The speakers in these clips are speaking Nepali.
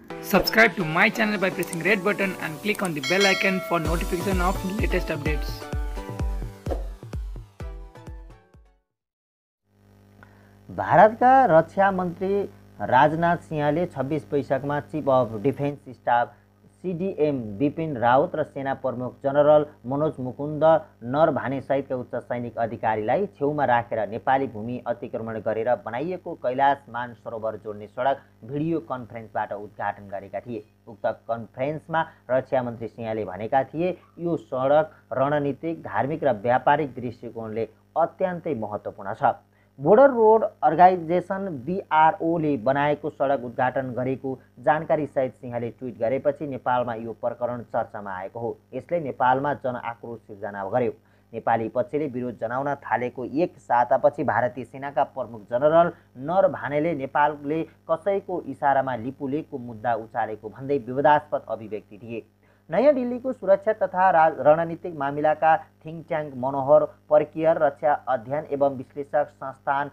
Subscribe to my channel by pressing red button and click on the bell icon for notification of latest updates. भारतका रक्षा मन्त्री राजनाथ सिंहले 26 वैशाखमा चिफ अफ डिफेन्स स्टाफ सिडिएम बिपिन रावत र सेना प्रमुख जनरल मनोज मुकुन्द नरभाने सहितका उच्च सैनिक अधिकारीलाई छेउमा राखेर नेपाली भूमि अतिक्रमण गरेर बनाइएको कैलाश मानसरोवर जोड्ने सडक भिडियो कन्फरेन्सबाट उद्घाटन गरेका थिए। उक्त कन्फरेन्समा रक्षा मन्त्री सिंहले भनेका थिए, यो सडक रणनीतिक, धार्मिक र व्यापारिक दृष्टिकोणले अत्यन्तै महत्त्वपूर्ण छ। बोर्डर रोड अर्गनाइजेसन BROले बनाएको सडक उद्घाटन गरेको जानकारी सहित सिंहले ट्विट गरेपछि नेपालमा यो प्रकरण चर्चामा आएको हो। यसले नेपालमा जनआक्रोश सिर्जना गर्यो। नेपाली पक्षले विरोध जनाउन थालेको एक सातापछि भारतीय सेनाका प्रमुख जनरल नरभानेले नेपालले कसैको इसारामा लिपुलेखको मुद्दा उचालेको भन्दै विवादास्पद अभिव्यक्ति दिए। नयाँ दिल्लीको सुरक्षा तथा रणनीतिक मामिलाका थिङ्क ट्याङ्क मनोहर पर्कियर रक्षा अध्ययन एवं विश्लेषक संस्थान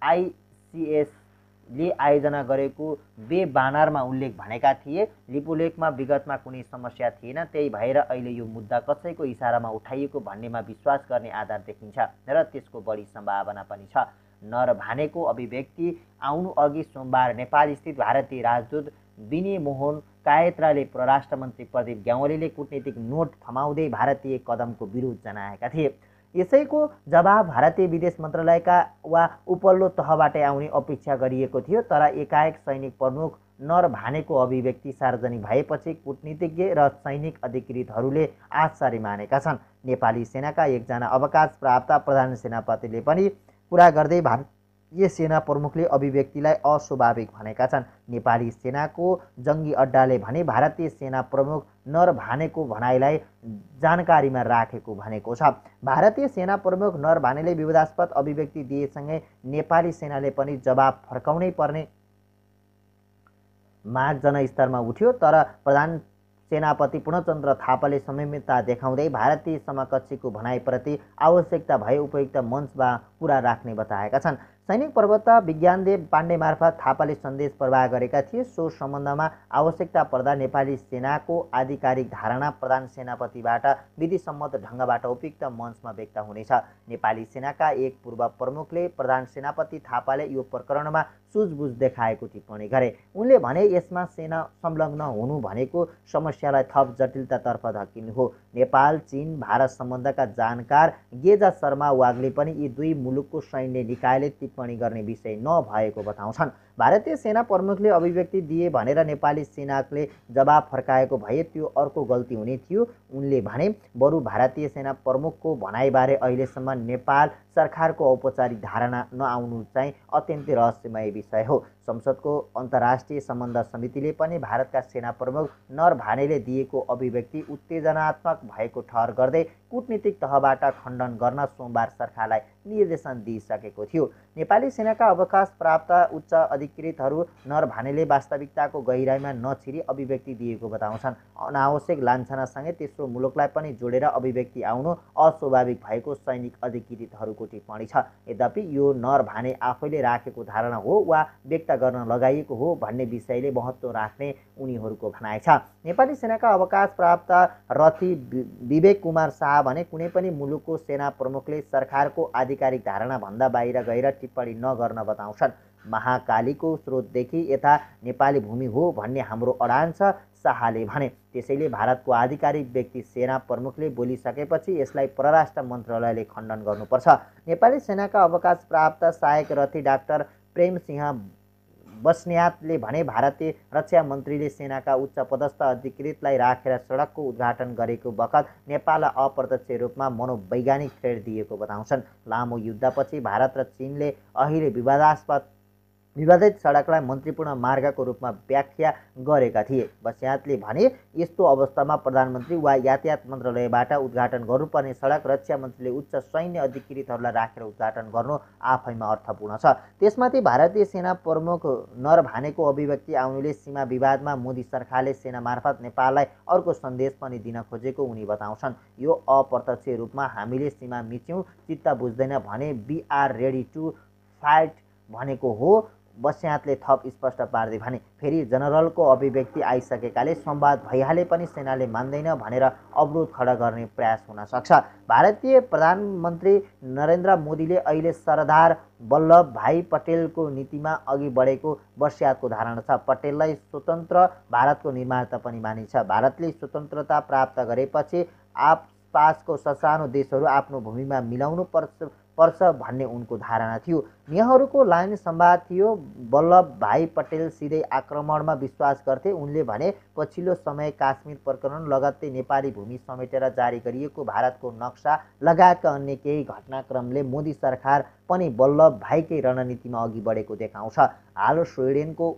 ICSले आयोजना गरेको वेबिनारमा उल्लेख भनेका थिए, लिपुलेखमा विगतमा कुनै समस्या थिएन, त्यही भएर अहिले यो मुद्दा कसैको इसारामा उठाइएको भन्नेमा विश्वास गर्ने आधार देखिन्छ र त्यसको बढी सम्भावना पनि छ। नरभानेको अभिव्यक्ति आउनु अघि सोमबार नेपालस्थित भारतीय राजदूत विनय मोहन कायत्राले परराष्ट्र मन्त्री प्रदीप ग्यावालीले कूटनीतिक नोट थमाउँदै भारतीय कदमको विरोध जनाएका थिए। यसैको जवाब भारतीय विदेश मन्त्रालयका वा उपल्लो तहबाटै आउने अपेक्षा गरिएको थियो, तर एकाएक सैनिक प्रमुख नरभानेको अभिव्यक्ति सार्वजनिक भएपछि कूटनीतिज्ञ र सैनिक अधिकृतहरूले आश्चर्य मानेका छन्। नेपाली सेनाका एकजना अवकाश प्राप्त प्रधान सेनापतिले पनि कुरा गर्दै भारतीय सेना प्रमुखले अभिव्यक्तिलाई अस्वाभाविक भनेका छन्। नेपाली सेनाको जङ्गी अड्डाले भने भारतीय सेना प्रमुख नरभानेको भनाइलाई जानकारीमा राखेको भनेको छ। भारतीय सेना प्रमुख नरभानेले विवादास्पद अभिव्यक्ति दिएसँगै नेपाली सेनाले पनि जवाब फर्काउनै पर्ने माग जनस्तरमा उठ्यो, तर प्रधान सेनापति पूर्णचन्द्र थापाले संयमता देखाउँदै भारतीय समकक्षीको भनाइप्रति आवश्यकता भए उपयुक्त मञ्चमा कुरा राख्ने बताएका छन्। सैनिक प्रवक्ता विज्ञानदेव पाण्डे मार्फत थापाले सन्देश प्रवाह गरेका थिए। सो सम्बन्धमा आवश्यकता पर्दा नेपाली सेनाको आधिकारिक धारणा प्रधान सेनापतिबाट विधिसम्मत ढङ्गबाट उपयुक्त मञ्चमा व्यक्त हुनेछ। नेपाली सेनाका एक पूर्व प्रमुखले प्रधान सेनापति थापाले यो प्रकरणमा सुझबुझ देखाएको टिप्पणी गरे। उनले भने, यसमा सेना संलग्न हुनु भनेको समस्यालाई थप जटिलतातर्फ धकिनु हो। नेपाल चीन भारत सम्बन्धका जानकार गेजा शर्मा वागले पनि यी दुई मुलुकको सैन्य निकायले टिप्पणी गर्ने विषय नभएको बताउँछन्। भारतीय सेना प्रमुखले अभिव्यक्ति दिए भनेर नेपाली सेनाले जवाब फर्काएको भए त्यो अर्को गल्ती हुने थियो। उनले भने, बरु भारतीय सेना प्रमुखको भनाइबारे अहिलेसम्म नेपाल सरकारको औपचारिक धारणा नआउनु चाहिँ अत्यन्तै रहस्यमय विषय हो। संसदको अन्तर्राष्ट्रिय सम्बन्ध समितिले पनि भारतका सेना प्रमुख नरभानेले दिएको अभिव्यक्ति उत्तेजनात्मक भएको ठहर गर्दै कूटनीतिक तहबाट खण्डन गर्न सोमबार सरकारलाई निर्देशन दिइसकेको थियो। नेपाली सेनाका अवकाश प्राप्त उच्च अधिकृतहरू नरभानेले वास्तविकताको गहिराइमा नछिरी अभिव्यक्ति दिएको बताउँछन्। अनावश्यक लान्छनासँगै तेस्रो मुलुकलाई पनि जोडेर अभिव्यक्ति आउनु अस्वाभाविक भएको सैनिक अधिकृतहरूको टिप्पणी छ। यद्यपि यो नरभाने आफैले राखेको धारणा हो वा व्यक्त गर्न लगाइएको हो भन्ने विषयले महत्त्व राख्ने उनीहरूको भनाइ छ। नेपाली सेनाका अवकाश प्राप्त रथी विवेक कुमार शाह भने, कुनै पनि मुलुकको सेना प्रमुखले सरकारको आधिकारिक धारणा भन्दा बाहिर गएर टिप्पणी नगर्न बताउँछन्। महाकालीको स्रोतदेखि यता नेपाली भूमि हो भन्ने हाम्रो अडान छ, शाहले भने। त्यसैले भारतको आधिकारिक व्यक्ति सेना प्रमुखले बोलिसकेपछि यसलाई परराष्ट्र मन्त्रालयले खण्डन गर्नुपर्छ। नेपाली सेनाका अवकाश प्राप्त सहायक रथी डाक्टर प्रेम सिंह बस्नेतले भने, भारतीय रक्षा मन्त्रीले सेनाका उच्च पदस्थ अधिकृतलाई राखेर सडकको उद्घाटन गरेको बखत नेपाललाई अप्रत्यक्ष रूपमा मनोवैज्ञानिक थ्रेड दिएको बताउँछन्। लामो युद्धपछि भारत र चीनले अहिले विवादित सडकलाई मन्त्रीपूर्ण मार्गको रूपमा व्याख्या गरेका थिए। बस्यातले भने, यस्तो अवस्थामा प्रधानमन्त्री वा यातायात मन्त्रालयबाट उद्घाटन गर्नुपर्ने सडक रक्षा मन्त्रीले उच्च सैन्य अधिकृतहरूलाई राखेर उद्घाटन गर्नु आफैमा अर्थपूर्ण छ। त्यसमाथि भारतीय सेना प्रमुख नरभानेको अभिव्यक्ति आउनुले सीमा विवादमा मोदी सरकारले सेना मार्फत नेपाललाई अर्को सन्देश पनि दिन खोजेको उनी बताउँछन्। यो अप्रत्यक्ष रूपमा हामीले सीमा मिच्यौँ, चित्त बुझ्दैन भने we are ready to fight भनेको हो बस्यातले थप स्पष्ट पार्दै भने फेरि जनरलको अभिव्यक्ति आइसकेकाले संवाद भइहाले पनि सेनाले मान्दैन भनेर अवरोध खडा गर्ने प्रयास हुन सक्छ। भारतीय प्रधानमन्त्री नरेन्द्र मोदीले अहिले सरदार वल्लभ भाइ पटेलको नीतिमा अघि बढेको बस्यातको धारणा छ। पटेललाई स्वतन्त्र भारतको निर्माता पनि मानिन्छ। भारतले स्वतन्त्रता प्राप्त गरेपछि आसपासको ससानो देशहरू आफ्नो भूमिमा मिलाउनु पर्छ भन्ने उनको धारणा थियो। नेहरूको लाइन संवाद थियो। वल्लभ भाइ पटेल सिधै आक्रमणमा विश्वास गर्थे। उनले भने पछिल्लो समय काश्मीर प्रकरण लगत्तै नेपाली भूमि समेटेर जारी गरिएको भारतको नक्सा लगायतका अन्य केही घटनाक्रमले मोदी सरकार पनि वल्लभ भाइकै रणनीतिमा अघि बढेको देखाउँछ। हाल स्विडेनको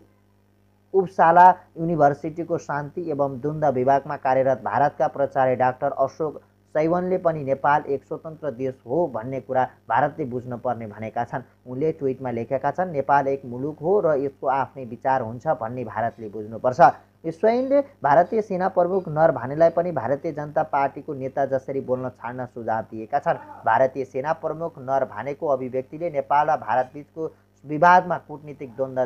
उपसाला युनिभर्सिटीको शान्ति एवं द्वन्द्व विभागमा कार्यरत भारतका प्राचार्य डाक्टर अशोक सैवनले पनि नेपाल एक स्वतन्त्र देश हो भन्ने कुरा भारतले बुझ्न पर्ने भनेका छन्। उनले ट्विटमा लेखेका छन्, नेपाल एक मुलुक हो र यसको आफ्नै विचार हुन्छ भन्ने भारतले बुझ्नुपर्छ। स्वयंले भारतीय सेना प्रमुख नरभानेलाई पनि भारतीय जनता पार्टीको नेता जसरी बोल्न छाड्न सुझाव दिएका छन्। भारतीय सेना प्रमुख नरभानेको अभिव्यक्तिले नेपाल र भारतबीचको विवादमा कूटनीतिक द्वन्द्व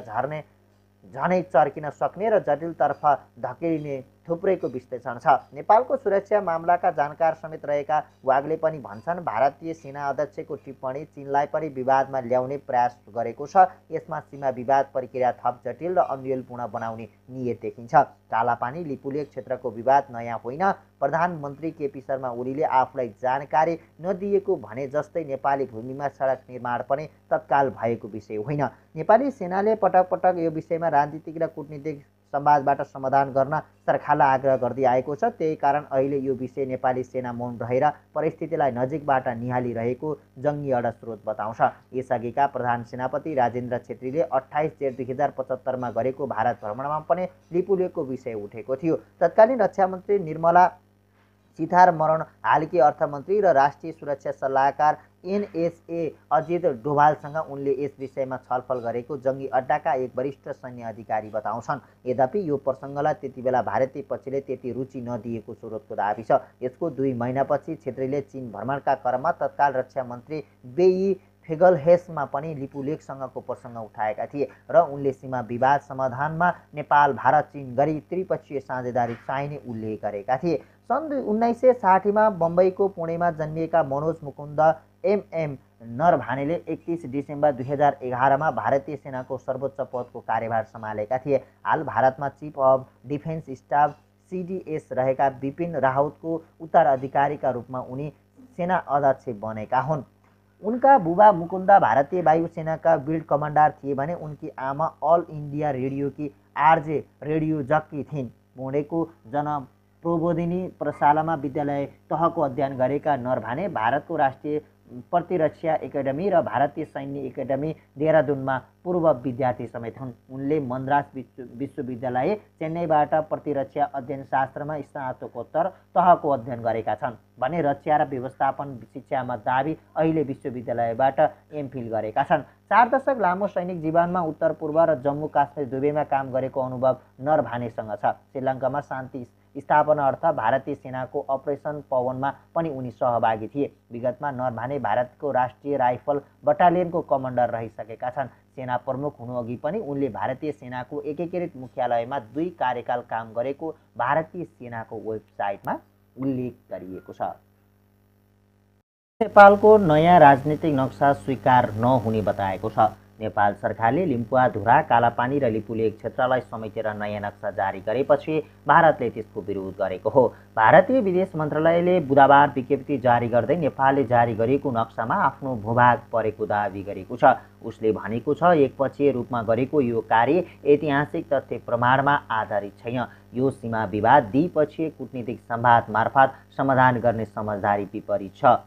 झनै चर्किन सक्ने र जटिलतर्फ धकेलिने थुप्रैको विश्लेषण छ। नेपालको सुरक्षा मामलाका जानकार समेत रहेका वागले पनि भन्छन्, भारतीय सेना अध्यक्षको टिप्पणी चीनलाई पनि विवादमा ल्याउने प्रयास गरेको छ। यसमा सीमा विवाद प्रक्रिया थप जटिल र अन्यलपूर्ण बनाउने नियत देखिन्छ। कालापानी लिपुलेक क्षेत्रको विवाद नयाँ होइन। प्रधानमन्त्री केपी शर्मा ओलीले आफूलाई जानकारी नदिएको भने जस्तै नेपाली भूमिमा सडक निर्माण पनि तत्काल भएको विषय होइन। नेपाली सेनाले पटक पटक यो विषयमा राजनीतिक र कूटनीतिक संवादबाट समाधान गर्न सरकारलाई आग्रह गर्दै आएको छ। त्यही कारण अहिले यो विषय नेपाली सेना मौन रहेर परिस्थितिलाई नजिकबाट निहालिरहेको जङ्गी अड स्रोत बताउँछ। यसअघिका प्रधान सेनापति राजेन्द्र छेत्रीले 28 जेठ 2075 मा गरेको भारत भ्रमणमा पनि लिपुलेकको विषय उठेको थियो। तत्कालीन रक्षा मन्त्री निर्मला सीतारमण, हालकी अर्थमन्त्री र राष्ट्रिय सुरक्षा सल्लाहकार एनएसए अजित डोभालसँग उनले यस विषयमा छलफल गरेको जङ्गी अड्डाका एक वरिष्ठ सैन्य अधिकारी बताउँछन्। यद्यपि यो प्रसङ्गलाई त्यतिबेला भारतीय पक्षले त्यति रुचि नदिएको स्रोतको दाबी छ। यसको 2 महिनापछि छेत्रीले चीन भ्रमणका क्रममा तत्काल रक्षा मन्त्री बेई फेगलहेसमा पनि लिपुलेकसँगको प्रसङ्ग उठाएका थिए र उनले सीमा विवाद समाधानमा नेपाल, भारत, चीन गरी त्रिपक्षीय साझेदारी चाहिने उल्लेख गरेका थिए। सन् 1960 मा बम्बईको पुणेमा जन्मिएका मनोज मुकुन्द एमएम नरभानेले 31 डिसेम्बर 2011 मा भारतीय सेनाको सर्वोच्च पदको कार्यभार सम्हालेका थिए। हाल भारतमा chief of defence staff CDS रहेका बिपिन रावतको उत्तराधिकारीका रूपमा उनी सेना अध्यक्ष बनेका हुन्। उनका बुबा मुकुन्द भारतीय वायुसेनाका बिल्ड कमान्डर थिए भने उनकी आमा अल इन्डिया रेडियोकी आरजे रेडियो जक्की थिइन्। पुणेको प्रबोधिनी प्रशालामा विद्यालय तहको अध्ययन गरेका नरभाने भारतको राष्ट्रिय प्रतिरक्षा एकाडेमी र भारतीय सैन्य एकाडेमी देहरादूनमा पूर्व विद्यार्थी समेत हुन्। उनले मद्रास विश्वविद्यालय चेन्नईबाट प्रतिरक्षा अध्ययन शास्त्रमा स्नातकोत्तर तहको अध्ययन गरेका छन् भने रक्षा र व्यवस्थापन शिक्षामा दाबी अहिले विश्वविद्यालयबाट एमफिल गरेका छन्। 4 दशक लामो सैनिक जीवनमा उत्तर पूर्व र जम्मू काश्मीर दुवैमा काम गरेको अनुभव नरभानेसँग छ। श्रीलङ्कामा शान्ति स्थापना अर्थ भारतीय सेनाको अपरेसन पवनमा पनि उनी सहभागी थिए। विगतमा नरभाने भारतको राष्ट्रिय राइफल बटालियनको कमान्डर रहिसकेका छन्। सेना प्रमुख हुनुअघि पनि उनले भारतीय सेनाको एकीकृत मुख्यालयमा 2 कार्यकाल काम गरेको भारतीय सेनाको वेबसाइटमा उल्लेख गरिएको छ। नेपालको नयाँ राजनीतिक नक्सा स्वीकार नहुने बताएको छ। नेपाल सरकारले लिम्पुवाधुरा, कालापानी र लिपुलेक क्षेत्रलाई समेटेर नयाँ नक्सा जारी गरेपछि भारतले त्यसको विरोध गरेको हो। भारतीय विदेश मन्त्रालयले बुधबार विज्ञप्ति जारी गर्दै नेपालले जारी गरेको नक्सामा आफ्नो भूभाग परेको दाबी गरेको छ। उसले भनेको छ, एकपक्षीय रूपमा गरेको यो कार्य ऐतिहासिक तथ्य प्रमाणमा आधारित छैन। यो सीमा विवाद द्विपक्षीय कूटनीतिक संवाद मार्फत समाधान गर्ने समझदारी विपरीत छ।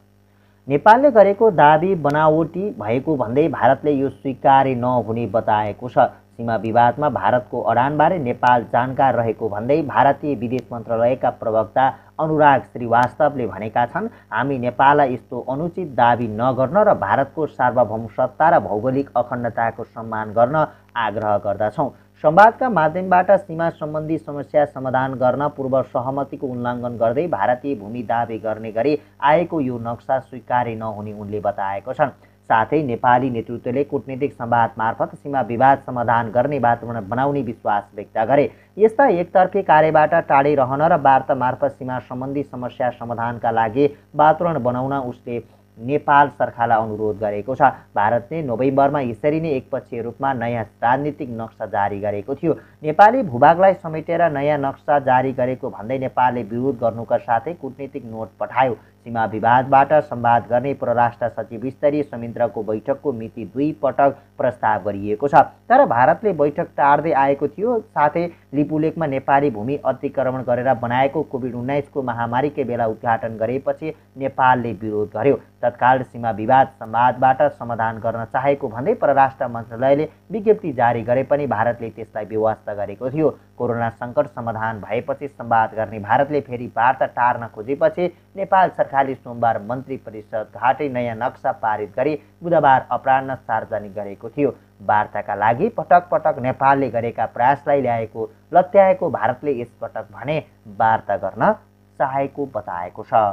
नेपालले गरेको दाबी बनावटी भएको भन्दै भारतले यो स्वीकार्य नहुने बताएको छ। सीमा विवादमा भारतको अडानबारे नेपाल जानकार रहेको भन्दै भारतीय विदेश मन्त्रालयका प्रवक्ता अनुराग श्रीवास्तवले भनेका छन्, हामी नेपाललाई यस्तो अनुचित दाबी नगर्न र भारतको सार्वभौमसत्ता र भौगोलिक अखण्डताको सम्मान गर्न आग्रह गर्दछौँ। संवादका माध्यमबाट सीमा सम्बन्धी समस्या समाधान गर्न पूर्व सहमतिको उल्लङ्घन गर्दै भारतीय भूमि दाबी गर्ने गरी आएको यो नक्सा स्वीकार्य नहुने उनले बताएको छन्। साथै नेपाली नेतृत्वले कूटनीतिक संवाद मार्फत सीमा विवाद समाधान गर्ने वातावरण बनाउने विश्वास व्यक्त गरे। यस्ता एकतर्फी कार्यबाट टाढै रहन र वार्ता मार्फत सीमा सम्बन्धी समस्या समाधानका लागि वातावरण बनाउन उसले नेपाल सरकारलाई अनुरोध गरेको छ। भारतले नोभेम्बरमा यसरी नै एकपक्षीय रूपमा नयाँ राजनीतिक नक्सा जारी गरेको थियो। नेपाली भूभागलाई समेटेर नयाँ नक्सा जारी गरेको भन्दै नेपालले विरोध गर्नुका साथै कूटनीतिक नोट पठायो। सीमा विवादबाट संवाद गर्ने परराष्ट्र सचिव स्तरीय संयन्त्रको बैठकको मिति 2 पटक प्रस्ताव गरिएको छ, तर भारतले बैठक टार्दै आएको थियो। साथै लिपुलेखमा नेपाली भूमि अतिक्रमण गरेर बनाएको कोभिड-19 को महामारीकै बेला उद्घाटन गरेपछि नेपालले विरोध गर्यो। तत्काल सीमा विवाद संवादबाट समाधान गर्न चाहेको भन्दै परराष्ट्र मन्त्रालयले विज्ञप्ति जारी गरे पनि भारतले त्यसलाई बेवास्ता गरेको थियो। कोरोना सङ्कट समाधान भएपछि संवाद गर्ने भारतले फेरि वार्ता टार्न खोजेपछि नेपाल सरकारले सोमबार मन्त्री परिषद घाटै नयाँ नक्सा पारित गरी बुधबार अपराह्न सार्वजनिक गरेको थियो। वार्ताका लागि पटक पटक नेपालले गरेका प्रयासलाई लत्याएको भारतले यसपटक भने वार्ता गर्न चाहेको बताएको छ।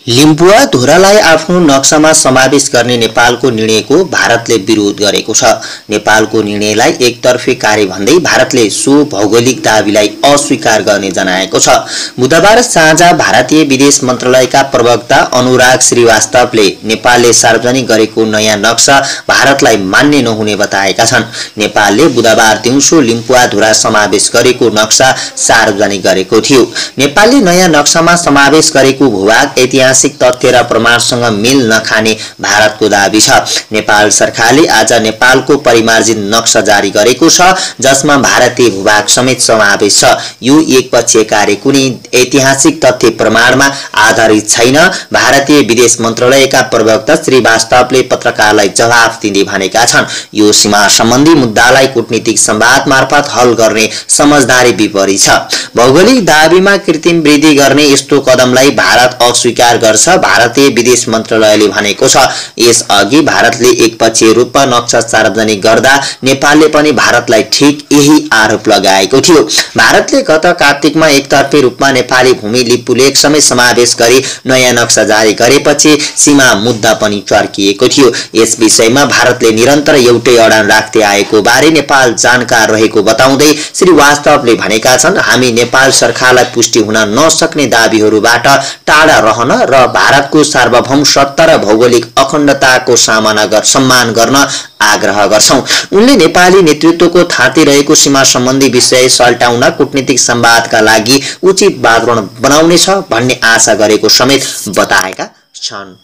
लिम्बुवाधुरालाई आफ्नो नक्सामा समावेश गर्ने नेपालको निर्णयको भारतले विरोध गरेको छ। नेपालको निर्णयलाई एकतर्फी कार्य भन्दै भारतले सो भौगोलिक दाबीलाई अस्वीकार गर्ने जनाएको छ। बुधबार साँझ भारतीय विदेश मन्त्रालयका प्रवक्ता अनुराग श्रीवास्तवले नेपालले सार्वजनिक गरेको नयाँ नक्सा भारतलाई मान्य नहुने बताएका छन्। नेपालले बुधबार दिउँसो लिम्बुवाधुरा समावेश गरेको नक्सा सार्वजनिक गरेको थियो। नेपालले नयाँ नक्सामा समावेश गरेको भूभाग ऐतिहासिक तथ्य र प्रमाणसँग मेल नखाने भारतको दाबी छ। नेपाल सरकारले आज नेपालको परिमार्जित नक्सा जारी गरेको छ, जसमा भारतीय भूभाग समेत समावेश छ। यो एकपक्षीय कार्य कुनै ऐतिहासिक तथ्य प्रमाणमा आधारित छैन। भारतीय विदेश मन्त्रालयका प्रवक्ता श्रीवास्तवले पत्रकारलाई जवाफ दिँदै भनेका छन्, यो सीमा सम्बन्धी मुद्दालाई कूटनीतिक संवाद मार्फत हल गर्ने समझदारी विपरीत छ। भौगोलिक दाबीमा कृत्रिम वृद्धि गर्ने यस्तो कदमलाई भारत अस्वीकार गर्छ, भारतीय विदेश मन्त्रालयले भनेको छ। यसअघि भारतले एकपक्षीय रूपमा नक्सा सार्वजनिक गर्दा नेपालले पनि भारतलाई ठिक यही आरोप लगाएको थियो। भारतले गत कार्तिकमा एकतर्फी रूपमा नेपाली भूमि लिपुलेख समेत समावेश गरी नयाँ नक्सा जारी गरेपछि सीमा मुद्दा पनि चर्किएको थियो। यस विषयमा भारतले निरन्तर एउटै अडान राख्दै आएको बारे नेपाल जानकार रहेको बताउँदै श्रीवास्तवले भनेका छन्, हामी नेपाल सरकारलाई पुष्टि हुन नसक्ने दाबीहरूबाट टाढा रहन र भारतको सार्वभौम सत्ता र भौगोलिक अखण्डताको सम्मान गर्न आग्रह गर्छौं। उनले नेपाली नेतृत्वको थाँती रहेको सीमा सम्बन्धी विषय सल्टाउन कूटनीतिक संवादका लागि उचित वातावरण बनाउनेछ भन्ने आशा गरेको समेत बताएका छन्।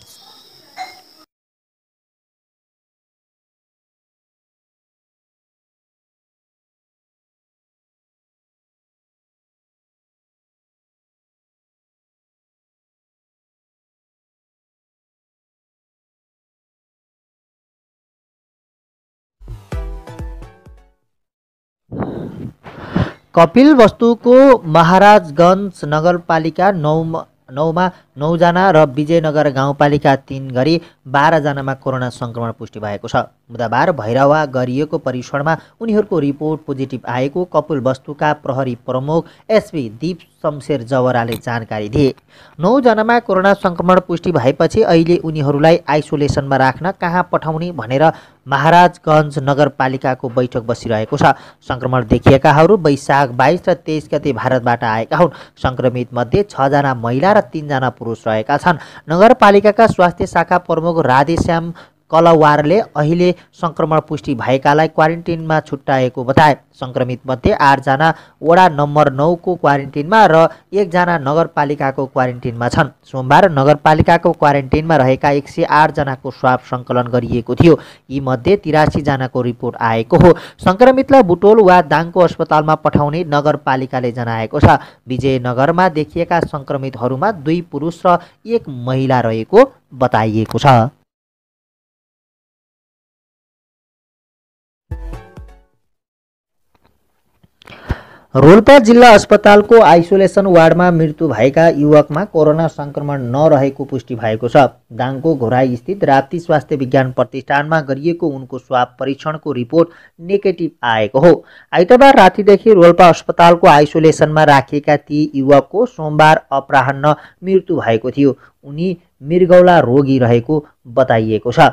कपिलवस्तुको महाराजगञ्ज नगरपालिका 9मा 9 जना र विजयनगर गाउँपालिका 3 गरी 12 जनामा कोरोना संक्रमण पुष्टि भएको छ। बुधबार भैरवा गरिएको परीक्षणमा उनीहरूको रिपोर्ट पोजिटिभ आएको कपिलवस्तुका प्रहरी प्रमुख एसपी दीप शमशेर जवराले जानकारी दिए। 9 जनामा कोरोना संक्रमण पुष्टि भएपछि अहिले उनीहरूलाई आइसोलेसनमा राख्न कहाँ पठाउने भनेर महाराजगञ्ज नगरपालिकाको बैठक बसिरहेको छ। संक्रमण देखिएकाहरू वैशाख 22 र 23 गते भारतबाट आएका हुन्। संक्रमित मध्ये 6 जना महिला र 3 जना पुरुष रहेका छन्। नगरपालिकाका स्वास्थ्य शाखा प्रमुख राधेश्याम कलवारले अहिले संक्रमण पुष्टि भएकालाई क्वारेन्टिनमा छुट्याएको बताए। संक्रमित मध्ये 8 जना वडा नम्बर 9 को क्वारेन्टिनमा र 1 जना नगरपालिकाको क्वारेन्टिनमा छन्। सोमबार नगरपालिकाको क्वारेन्टिनमा रहेका 108 जनाको स्वाब संकलन गरिएको थियो। यी मध्ये 83 जनाको रिपोर्ट आएको हो। संक्रमितलाई बुटोल वा दाङको अस्पतालमा पठाउने नगरपालिकाले जनाएको छ। विजयनगरमा देखिएका संक्रमितहरूमा 2 पुरुष र 1 महिला रहेको बताइएको छ। रोल्पा जिल्ला अस्पतालको आइसोलेसन वार्डमा मृत्यु भएका युवकमा कोरोना संक्रमण नरहेको पुष्टि भएको छ। दाङको घोराई स्थित राप्ती स्वास्थ्य विज्ञान प्रतिष्ठानमा गरिएको उनको स्वाब परीक्षणको रिपोर्ट नेगेटिभ आएको हो। आइतबार रातिदेखि रोल्पा अस्पतालको आइसोलेसनमा राखिएका ती युवकको सोमबार अपराह्न मृत्यु भएको थियो। उनी मृगौला रोगी रहेको बताइएको छ।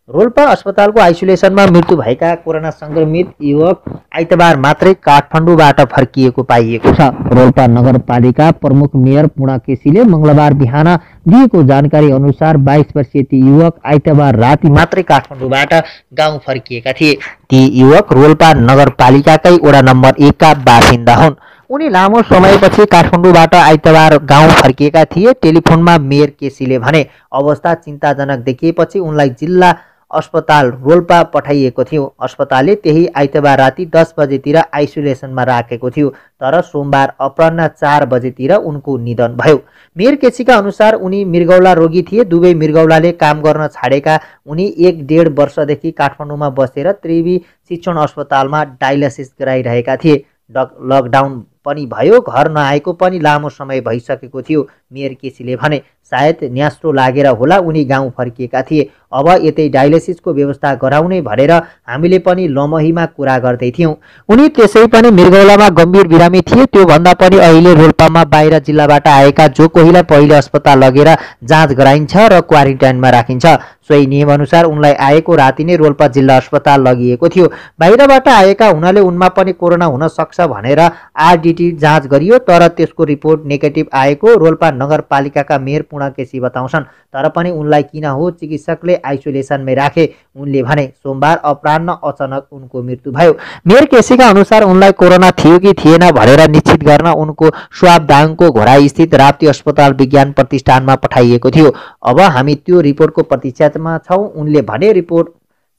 रोल्पा अस्पतालको आइसोलेसनमा मृत्यु भएका कोरोना संक्रमित युवक आइतबार मात्रै काठमाडौँबाट फर्किएको पाइएको छ। रोल्पा नगरपालिका प्रमुख मेयर पुणा केसीले मंगलबार बिहान दिएको जानकारी अनुसार 22 वर्षीय ती युवक आइतबार राति मात्रै काठमाडौँबाट गाउँ फर्किएका थिए। ती युवक रोल्पा नगरपालिकाकै वडा नम्बर 1 का बासिन्दा हुन्। उनी लामो समयपछि काठमाडौँबाट आइतबार गाउँ फर्किएका थिए। टेलिफोनमा मेयर केसीले भने अवस्था चिन्ताजनक देखिएपछि उनलाई जिल्ला अस्पताल रोल्पा पठाइएको थियो। अस्पतालले त्यही आइतबार राति 10 बजेतिर आइसोलेसनमा राखेको थियो, तर सोमबार अपराह्न 4 बजेतिर उनको निधन भयो। मेयर केसीका अनुसार उनी मृगौला रोगी थिए। दुवै मृगौलाले काम गर्न छाडेका उनी 1.5 वर्षदेखि काठमाडौँमा बसेर त्रिवी शिक्षण अस्पतालमा डायलिसिस गराइरहेका थिए। लकडाउन पनि भयो, घर नआएको पनि लामो समय भइसकेको थियो। मेयर केसीले भने सायद न्यास्रो लागेर होला उनी गाउँ फर्किएका थिए। अब यतै डायलिसिसको व्यवस्था गराउने भनेर हामीले पनि लमहीमा कुरा गर्दै थियौँ। उनी त्यसै पनि मृगौलामा गम्भीर बिरामी थिए। त्यो भन्दा पनि अहिले रोल्पामा बाहिर जिल्लाबाट आएका जो कोहीलाई पहिले अस्पताल लगेर जाँच गराइन्छ र क्वारेन्टाइनमा राखिन्छ। सोही नियमअनुसार उनलाई आएको राति नै रोल्पा जिल्ला अस्पताल लगिएको थियो। बाहिरबाट आएका हुनाले उनमा पनि कोरोना हुन सक्छ भनेर आरडीटी जाँच गरियो, तर त्यसको रिपोर्ट नेगेटिभ आएको रोल्पा नगरपालिकाका मेयर पुणा केसी बताउँछन्। तर पनि उनलाई किन हो चिकित्सकले आइसोलेसनमै राखे। उनले भने सोमबार अपराह्न अचानक उनको मृत्यु भयो। मेयर केसीका अनुसार उनलाई कोरोना थियो कि थिएन भनेर निश्चित गर्न उनको स्वाब दाङको घोराई स्थित राप्ती अस्पताल विज्ञान प्रतिष्ठानमा पठाइएको थियो। अब हामी त्यो रिपोर्टको प्रतीक्षामा छौँ। उनले भने रिपोर्ट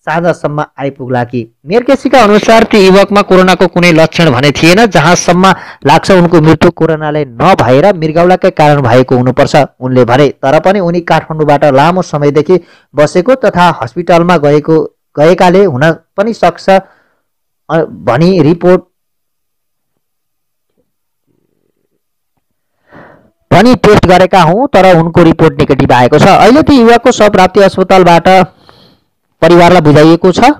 साँझसम्म आइपुग्ला कि। मेयर केसीका अनुसार त्यो युवकमा कोरोनाको कुनै लक्षण भने थिएन। जहाँसम्म लाग्छ उनको मृत्यु कोरोनाले नभएर मृगौलाकै कारण भएको हुनुपर्छ उनले भने। तर पनि उनी काठमाडौँबाट लामो समयदेखि बसेको तथा हस्पिटलमा गएकाले हुन पनि सक्छ भनी रिपोर्ट पनि टेस्ट गरेका हौँ, तर उनको रिपोर्ट नेगेटिभ आएको छ। अहिले ती युवकको शव राप्ती अस्पतालबाट परिवारलाई बुझाइएको छ।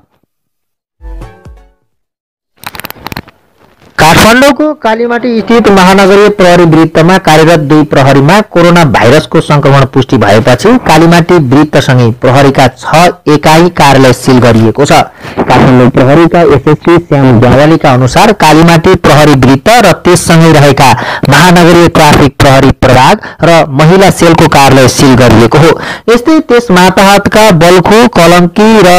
काठमाडौँको कालीमाटी स्थित महानगरीय प्रहरी वृत्तमा कार्यरत 2 प्रहरीमा कोरोना भाइरसको संक्रमण पुष्टि भएपछि कालीमाटी वृत्तसँगै प्रहरीका 6 एकाइ कार्यालय सिल गरिएको छ। काठमाडौँ प्रहरीका एसएसपी श्याम ग्यावालीका अनुसार कालीमाटी प्रहरी वृत्त र त्यससँगै रहेका महानगरीय ट्राफिक प्रहरी प्रभाग र महिला सेलको कार्यालय सिल गरिएको हो। यस्तै त्यस माताहतका बल्खु, कलङ्की र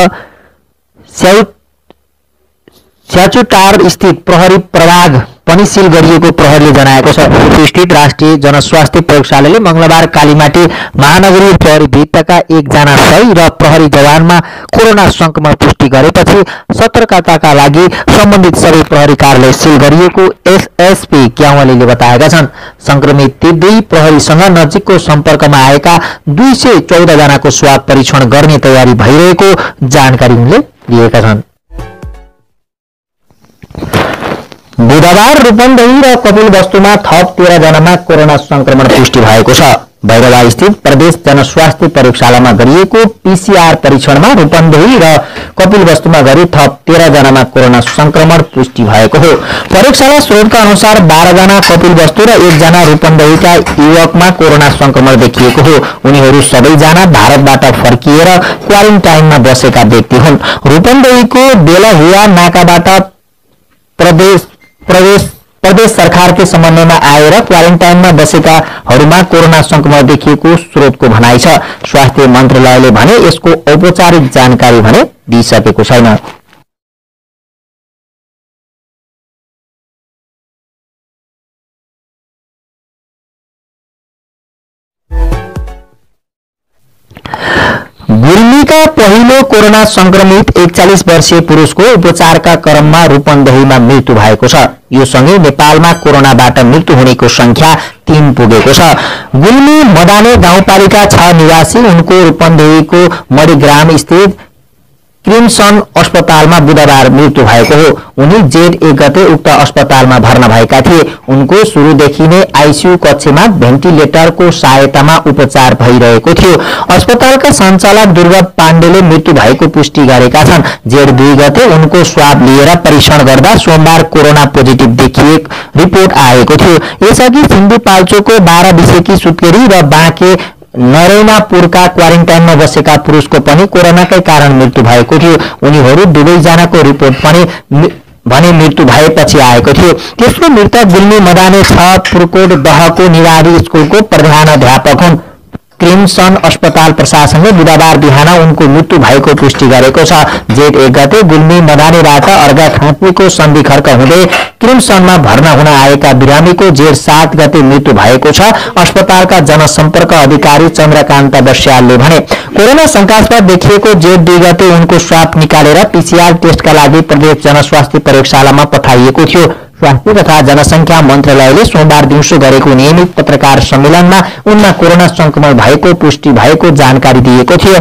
स्याचुटार स्थित प्रहरी प्रभाग पनि सिल गरिएको प्रहरीले जनाएको छ। स्थित राष्ट्रिय जनस्वास्थ्य प्रयोगशालाले मंगलबार कालीमाटी महानगरीय प्रहरी वृत्तका 1 जना सही र प्रहरी जवानमा कोरोना संक्रमण पुष्टि गरेपछि सतर्कताका लागि सम्बन्धित सबै प्रहरी कार्यालय सिल गरिएको एसएसपी क्यावालीले बताएका छन्। संक्रमित ती 2 प्रहरीसँग नजिकको सम्पर्कमा आएका 214 जनाको स्वाब परीक्षण गर्ने तयारी भइरहेको जानकारी उनले दिएका छन्। बुधबार रूपन्देही र कपिलवस्तुमा थप 13 जनामा कोरोना संक्रमण पुष्टि भएको छ। भैरवा स्थित प्रदेश जनस्वास्थ्य प्रयोगशालामा गरिएको पीसीआर परीक्षणमा रूपन्देही र कपिलवस्तुमा गरी थप 13 जनामा कोरोना संक्रमण पुष्टि भएको हो। प्रयोगशाला स्रोतका अनुसार 12 जना कपिलवस्तु र 1 जना रूपन्देहीका युवकमा कोरोना संक्रमण देखिएको हो। उनीहरू सबैजना भारतबाट फर्किएर क्वारेन्टाइनमा बसेका व्यक्ति हुन्। रूपन्देहीको बेलहुवा नाकाबाट प्रदेश सरकारकै समन्वयमा आएर क्वारेन्टाइनमा बसेकाहरूमा कोरोना संक्रमण देखिएको स्रोतको भनाइ छ। स्वास्थ्य मन्त्रालयले भने यसको औपचारिक जानकारी भने दिइसकेको छैन। गुल्मीका पहिलो कोरोना संक्रमित 41 वर्षीय पुरुषको उपचारका क्रममा रूपन्देहीमा मृत्यु भएको छ। यो सँगै नेपालमा कोरोनाबाट मृत्यु हुनेको संख्या 3 पुगेको छ। गुल्मी मदाने गाउँपालिका 6 निवासी उनको रूपन्देहीको मणिग्राम स्थित क्रिमसन अस्पतालमा बुधबार मृत्यु भएको हो। उनी जेठ 1 गते उक्त अस्पतालमा भर्ना भएका थिए। उनको सुरुदेखि नै आइसियु कक्षमा भेन्टिलेटरको सहायतामा उपचार भइरहेको थियो। अस्पतालका सञ्चालक दुर्गा पाण्डेले मृत्यु भएको पुष्टि गरेका छन्। जेठ 2 गते उनको स्वाब लिएर परीक्षण गर्दा सोमबार कोरोना पोजिटिभ देखिएको रिपोर्ट आएको थियो। यसअघि सिन्धुपाल्चोकको 12 विषेकी सुत्केरी र बाँके नरैनापुरका क्वारेन्टाइनमा बसेका पुरुषको पनि कोरोनाकै कारण मृत्यु भएको थियो। उनीहरू दुवैजनाको रिपोर्ट पनि भने मृत्यु भएपछि आएको थियो। तेस्रो मृतक गुल्मी मदाने 6 पुर्कोट दहको निवारी स्कुलको प्रधानाध्यापक हुन्। क्रिमसन अस्पताल प्रशासनले बुधबार बिहान उनको मृत्यु भएको पुष्टि गरेको छ। जेठ 1 गते गुल्मी मदानेबाट अर्घाखाँचीको सन्धि खर्क हुँदै क्रिमसनमा भर्ना हुन आएका बिरामीको जेठ 7 गते मृत्यु भएको छ। अस्पतालका जनसम्पर्क अधिकारी चन्द्रकान्त बस्यालले भने कोरोना शंकास्पद देखिएको जेठ 2 गते उनको स्वाब निकालेर पीसीआर टेस्टका लागि प्रदेश जनस्वास्थ्य प्रयोगशालामा पठाइएको थियो। स्वास्थ्य तथा जनसंख्या मन्त्रालयले सोमबार दिउँसो गरेको नियमित पत्रकार सम्मेलनमा उनमा कोरोना संक्रमण भएको पुष्टि भएको जानकारी दिएको थियो।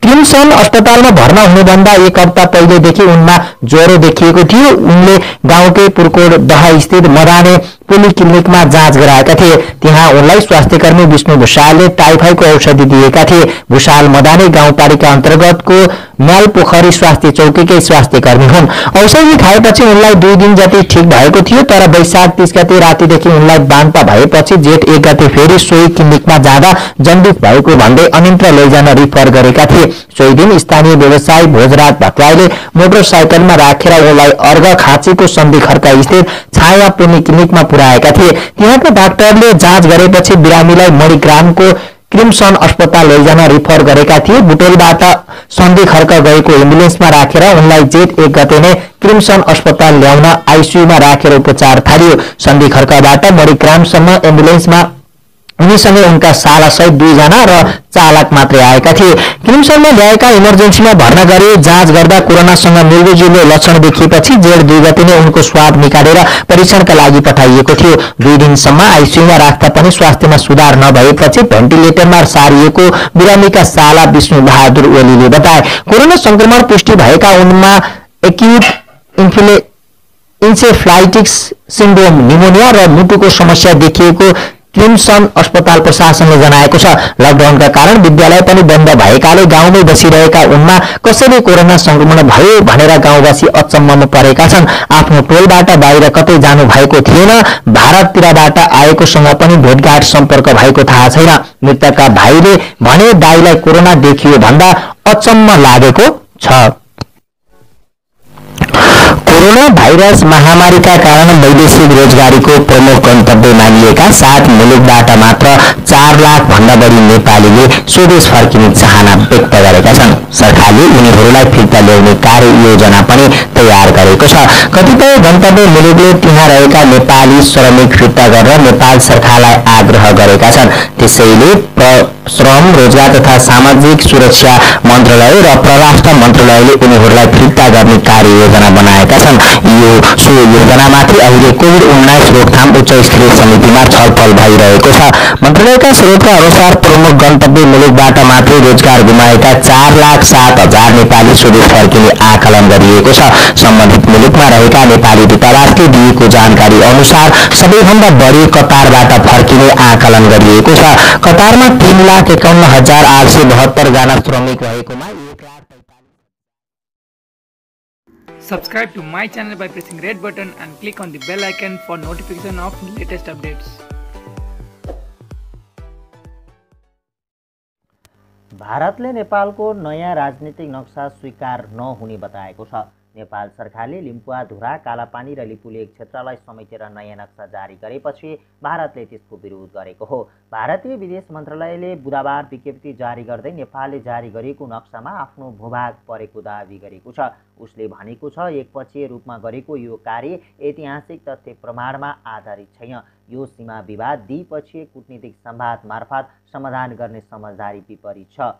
क्रिमसन अस्पतालमा भर्ना हुनुभन्दा 1 हप्ता पहिलेदेखि उनमा ज्वरो देखिएको थियो। उनले गाउँकै पुर्कोट दह स्थित मदाने पोलिक्लिनिकमा जाँच गराएका थिए। त्यहाँ उनलाई स्वास्थ्यकर्मी विष्णु भुषालले टाइफाइडको औषधि दिएका थिए। भुषाल मदाने गाउँपालिका अन्तर्गतको न्यालपोखरी स्वास्थ्य चौकीकै स्वास्थ्यकर्मी हुन्। औषधि खाएपछि उनलाई 2 दिन जति ठिक भएको थियो, तर वैशाख 30 गते रातिदेखि उनलाई बान्ता भएपछि जेठ 1 गते फेरि सोही क्लिनिकमा जाँदा जन्डिस भएको भन्दै अन्यत्र लैजान रिफर गरेका थिए। सोही दिन स्थानीय व्यवसायी भोजराज भट्टराईले मोटरसाइकलमा राखेर उनलाई अर्घाखाँचीको सन्धि खर्क स्थित छाया पोलिक्लिनिकमा पुर्याएका थिए। त्यहाँका डाक्टरले जाँच गरेपछि बिरामीलाई मणिग्रामको क्रिमसन अस्पताल लैजान रिफर गरेका थिए। बुटोलबाट सन्धि खर्क गएको एम्बुलेन्समा राखेर उनलाई जेठ 1 गते नै क्रिमसन अस्पताल ल्याउन आइसियुमा राखेर उपचार थालियो। सन्धि खर्कबाट मणिग्रामसम्म एम्बुलेन्समा उनीसँगै उनका सालासहित 2 जना र चालक मात्रै आएका थिए। क्रिमसनमा ल्याएका इमर्जेन्सीमा भर्ना गरी जाँच गर्दा कोरोनासँग मिल्दोजुल्दो लक्षण देखिएपछि जेठ 2 गते नै उनको स्वाब निकालेर परीक्षणका लागि पठाइएको थियो। 2 दिनसम्म आइसियुमा राख्दा पनि स्वास्थ्यमा सुधार नभएपछि भेन्टिलेटरमा सारिएको बिरामीका साला विष्णु बहादुर ओलीले बताए। कोरोना संक्रमण पुष्टि भएका उनमा एक्युट इन्सेफ्लाइटिस सिन्ड्रोम, निमोनिया र मुटुको समस्या देखिएको क्रिमसन अस्पताल प्रशासनले जनाएको छ। लकडाउनका कारण विद्यालय पनि बन्द भएकाले गाउँमै बसिरहेका उनमा कसरी कोरोना संक्रमण भयो भनेर गाउँवासी अचम्ममा परेका छन्। आफ्नो टोलबाट बाहिर कतै जानु भएको थिएन। भारततिरबाट आएकोसँग पनि भेटघाट सम्पर्क भएको थाहा छैन। मृतकका भाइले भने दाइलाई कोरोना देखियो भन्दा अचम्म लागेको छ। कोरोना भाइरस महामारीका कारण वैदेशिक रोजगारीको प्रमुख गन्तव्य मानिएका 7 मुलुकबाट मात्र 4 लाख भन्दा बढी नेपालीले स्वदेश फर्किने चाहना व्यक्त गरेका छन्। सरकारले उनीहरूलाई फिर्ता ल्याउने कार्ययोजना पनि तयार गरेको छ। कतिपय गन्तव्य मुलुकले त्यहाँ रहेका नेपाली श्रमिक फिर्ता गरेर नेपाल सरकारलाई आग्रह गरेका छन्। त्यसैले श्रम, रोजगार तथा सामाजिक सुरक्षा मन्त्रालय र परराष्ट्र मन्त्रालयले उनीहरूलाई फिर्ता गर्ने कार्ययोजना बनाएका छन्। सो योजनामाथि अहिले कोभिड-19 रोकथाम उच्च स्तरीय समितिमा छलफल भइरहेको छ। मन्त्रालयका स्रोतका अनुसार प्रमुख गन्तव्य मुलुकबाट मात्रै रोजगार गुमाएका 4,07,000 नेपाली स्वदेश फर्किने आकलन गरिएको छ। सम्बन्धित मुलुकमा रहेका नेपाली दूतावासले दिएको जानकारी अनुसार सबैभन्दा बढी कतारबाट फर्किने आकलन गरिएको छ। कतारमा 3,51,872 जना श्रमिक रहेकोमा 1,45,000। Subscribe to my channel by pressing red button and click on the bell icon for notification of latest updates. भारतले नेपालको नयाँ राजनीतिक नक्सा स्वीकार नहुने बताएको छ। नेपाल सरकारले लिम्पुवाधुरा, कालापानी र लिपुलेक क्षेत्रलाई समेटेर नयाँ नक्सा जारी गरेपछि भारतले त्यसको विरोध गरेको हो। भारतीय विदेश मन्त्रालयले बुधबार विज्ञप्ति जारी गर्दै नेपालले जारी गरेको नक्सामा आफ्नो भूभाग परेको दाबी गरेको छ। उसले भनेको छ, एकपक्षीय रूपमा गरेको यो कार्य ऐतिहासिक तथ्य प्रमाणमा आधारित छैन। यो सीमा विवाद द्विपक्षीय कूटनीतिक संवाद मार्फत समाधान गर्ने समझदारी विपरीत छ।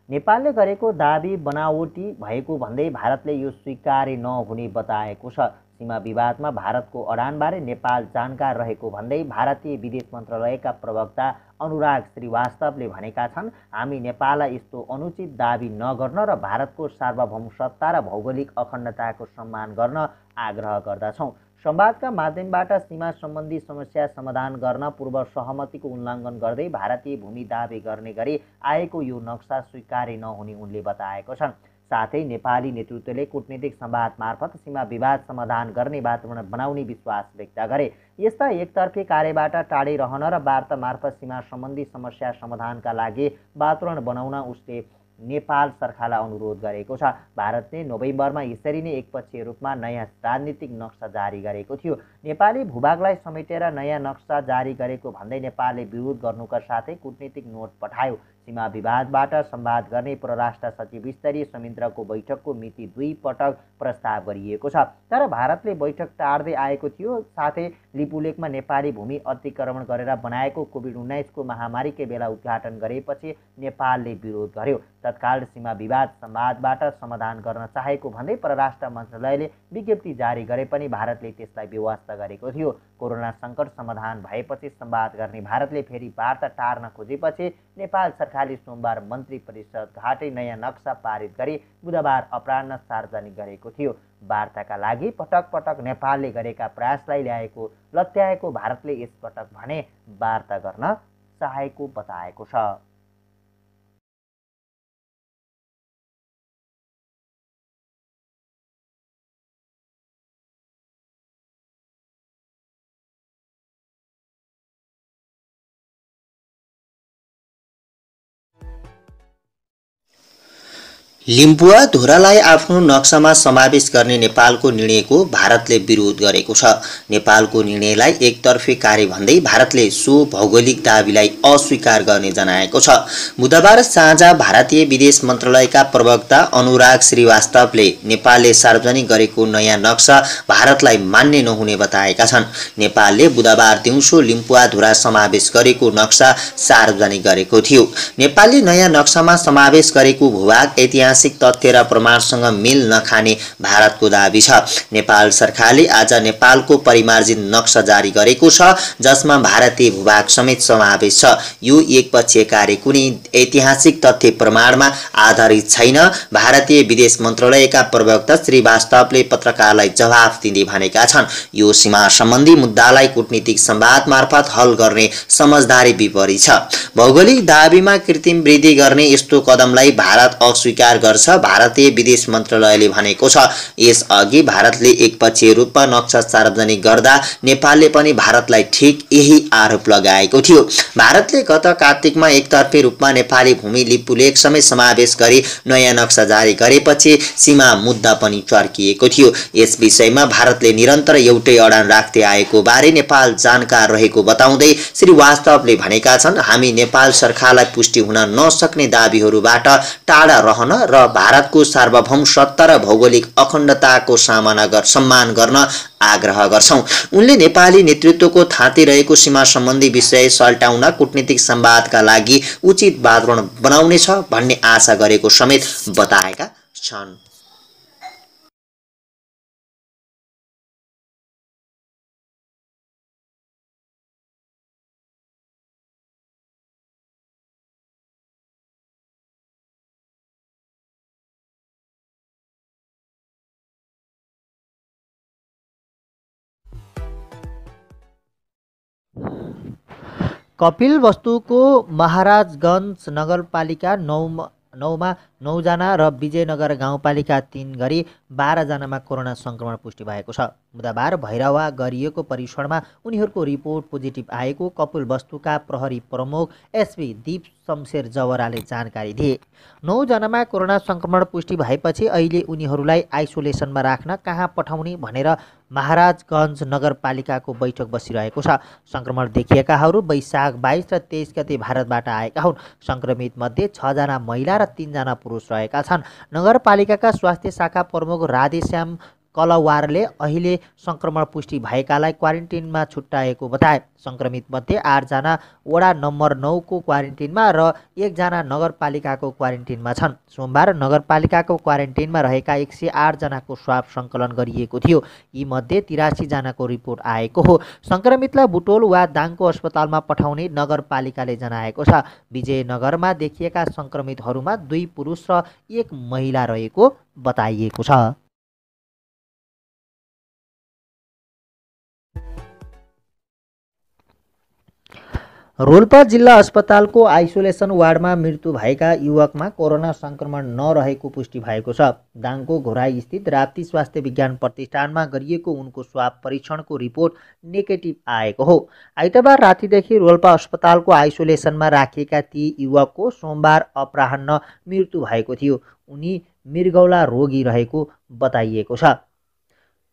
नेपालले गरेको दाबी बनावटी भएको भन्दै भारतले यो स्वीकार्य नहुने बताएको छ। सीमा विवादमा भारतको अडानबारे नेपाल जानकार रहेको भन्दै भारतीय विदेश मन्त्रालयका प्रवक्ता अनुराग श्रीवास्तवले भनेका छन्, हामी नेपाललाई यस्तो अनुचित दाबी नगर्न र भारतको सार्वभौमसत्ता र भौगोलिक अखण्डताको सम्मान गर्न आग्रह गर्दछौँ। संवादका माध्यमबाट सीमा सम्बन्धी समस्या समाधान गर्न पूर्व सहमतिको उल्लङ्घन गर्दै भारतीय भूमि दाबी गर्ने गरी आएको यो नक्सा स्वीकार्य नहुने उनले बताएको छन्। साथै नेपाली नेतृत्वले कूटनीतिक संवाद मार्फत सीमा विवाद समाधान गर्ने वातावरण बनाउने विश्वास व्यक्त गरे। यस्ता एकतर्फी कार्यबाट टाढै रहन र वार्ता मार्फत सीमा सम्बन्धी समस्या समाधानका लागि वातावरण बनाउन उसले नेपाल सरकारलाई अनुरोध गरेको छ। भारतले नोभेम्बरमा यसरी नै एकपक्षीय रूपमा नयाँ राजनीतिक नक्सा जारी गरेको थियो। नेपाली भूभागलाई समेटेर नयाँ नक्सा जारी गरेको भन्दै नेपालले विरोध गर्नुका साथै कूटनीतिक नोट पठायो। सीमा विवादबाट संवाद गर्ने परराष्ट्र सचिव स्तरीय संयन्त्रको बैठकको मिति 2 पटक प्रस्ताव गरिएको छ, तर भारतले बैठक टार्दै आएको थियो। साथै लिपुलेखमा नेपाली भूमि अतिक्रमण गरेर बनाएको कोभिड-19 को महामारीकै बेला उद्घाटन गरेपछि नेपालले विरोध गर्यो। तत्काल सीमा विवाद संवादबाट समाधान गर्न चाहेको भन्दै परराष्ट्र मन्त्रालयले विज्ञप्ति जारी गरे पनि भारतले त्यसलाई बेवास्ता गरेको थियो। कोरोना सङ्कट समाधान भएपछि संवाद गर्ने भारतले फेरि वार्ता टार्न खोजेपछि नेपाल सरकारले सोमबार मन्त्री परिषद घाटै नयाँ नक्सा पारित गरी बुधबार अपराह्न सार्वजनिक गरेको थियो। वार्ताका लागि पटक पटक नेपालले गरेका प्रयासलाई लत्याएको भारतले यसपटक भने वार्ता गर्न चाहेको बताएको छ। लिम्बुवा धुरालाई आफ्नो नक्सामा समावेश गर्ने नेपालको निर्णयको भारतले विरोध गरेको छ। नेपालको निर्णयलाई एकतर्फी कार्य भन्दै भारतले सो भौगोलिक दाबीलाई अस्वीकार गर्ने जनाएको छ। बुधबार साँझ भारतीय विदेश मन्त्रालयका प्रवक्ता अनुराग श्रीवास्तवले नेपालले सार्वजनिक गरेको नयाँ नक्सा भारतलाई मान्य नहुने बताएका छन्। नेपालले बुधबार दिउँसो लिम्बुवा धुरा समावेश गरेको नक्सा सार्वजनिक गरेको थियो। नेपालले नयाँ नक्सामा समावेश गरेको भूभाग ऐतिहासिक तथ्य र प्रमाणसँग मेल नखाने भारतको दाबी छ। नेपाल सरकारले आज नेपालको परिमार्जित नक्सा जारी गरेको छ, जसमा भारतीय भूभाग समेत समावेश छ। यो एकपक्षीय कार्य कुनै ऐतिहासिक तथ्य प्रमाणमा आधारित छैन। भारतीय विदेश मन्त्रालयका प्रवक्ता श्रीवास्तवले पत्रकारलाई जवाफ दिँदै भनेका छन्, यो सीमा सम्बन्धी मुद्दालाई कूटनीतिक संवाद मार्फत हल गर्ने समझदारी विपरीत छ। भौगोलिक दाबीमा कृत्रिम वृद्धि गर्ने यस्तो कदमलाई भारत अस्वीकार गर्छ, भारतीय विदेश मन्त्रालयले भनेको छ। यसअघि भारतले एकपक्षीय रूपमा नक्सा सार्वजनिक गर्दा नेपालले पनि भारतलाई ठिक यही आरोप लगाएको थियो। भारतले गत कार्तिकमा एकतर्फी रूपमा नेपाली भूमि लिपुलेख समेत समावेश गरी नयाँ नक्सा जारी गरेपछि सीमा मुद्दा पनि चर्किएको थियो। यस विषयमा भारतले निरन्तर एउटै अडान राख्दै आएको बारे नेपाल जानकार रहेको बताउँदै श्रीवास्तवले भनेका छन्, हामी नेपाल सरकारलाई पुष्टि हुन नसक्ने दाबीहरूबाट टाढा रहन र भारतको सार्वभौम सत्ता र भौगोलिक अखण्डताको सम्मान गर्न आग्रह गर्छौं। उनले नेपाली नेतृत्वको थाँती रहेको सीमा सम्बन्धी विषय सल्टाउन कूटनीतिक संवादका लागि उचित वातावरण बनाउनेछ भन्ने आशा गरेको समेत बताएका छन्। कपिलवस्तुको महाराजगञ्ज नगरपालिका 9मा 9 जना र विजयनगर गाउँपालिका 3 गरी 12 जनामा कोरोना संक्रमण पुष्टि भएको छ। बुधबार भैरवा गरिएको परीक्षणमा उनीहरूको रिपोर्ट पोजिटिभ आएको कपिलवस्तुका प्रहरी प्रमुख एसपी दीप शमशेर जवराले जानकारी दिए। 9 जनामा कोरोना संक्रमण पुष्टि भएपछि अहिले उनीहरूलाई आइसोलेसनमा राख्न कहाँ पठाउने भनेर महाराजगञ्ज नगरपालिकाको बैठक बसिरहेको छ। संक्रमण देखिएकाहरू वैशाख 22 र 23 गते भारतबाट आएका हुन्। संक्रमित मध्ये 6 जना महिला र 3 जना पुरुष रहेका छन्। नगरपालिकाका स्वास्थ्य शाखा प्रमुख राधेश्याम कलवारले अहिले संक्रमण पुष्टि भएकालाई क्वारेन्टिनमा छुट्याएको बताए। संक्रमित मध्ये 8 जना वडा नम्बर 9 को क्वारेन्टिनमा र 1 जना नगरपालिकाको क्वारेन्टिनमा छन्। सोमबार नगरपालिकाको क्वारेन्टिनमा रहेका 108 जनाको स्वाब सङ्कलन गरिएको थियो। यी मध्ये 83 जनाको रिपोर्ट आएको हो। संक्रमितलाई बुटोल वा दाङको अस्पतालमा पठाउने नगरपालिकाले जनाएको छ। विजयनगरमा देखिएका संक्रमितहरूमा 2 पुरुष र 1 महिला रहेको बताइएको छ। रोल्पा जिल्ला अस्पतालको आइसोलेसन वार्डमा मृत्यु भएका युवकमा कोरोना संक्रमण नरहेको पुष्टि भएको छ। दाङको घोराई स्थित राप्ती स्वास्थ्य विज्ञान प्रतिष्ठानमा गरिएको उनको स्वाब परीक्षणको रिपोर्ट नेगेटिभ आएको हो। आइतबार रातिदेखि रोल्पा अस्पतालको आइसोलेसनमा राखिएका ती युवकको सोमबार अपराह्न मृत्यु भएको थियो। उनी मृगौला रोगी रहेको बताइएको छ।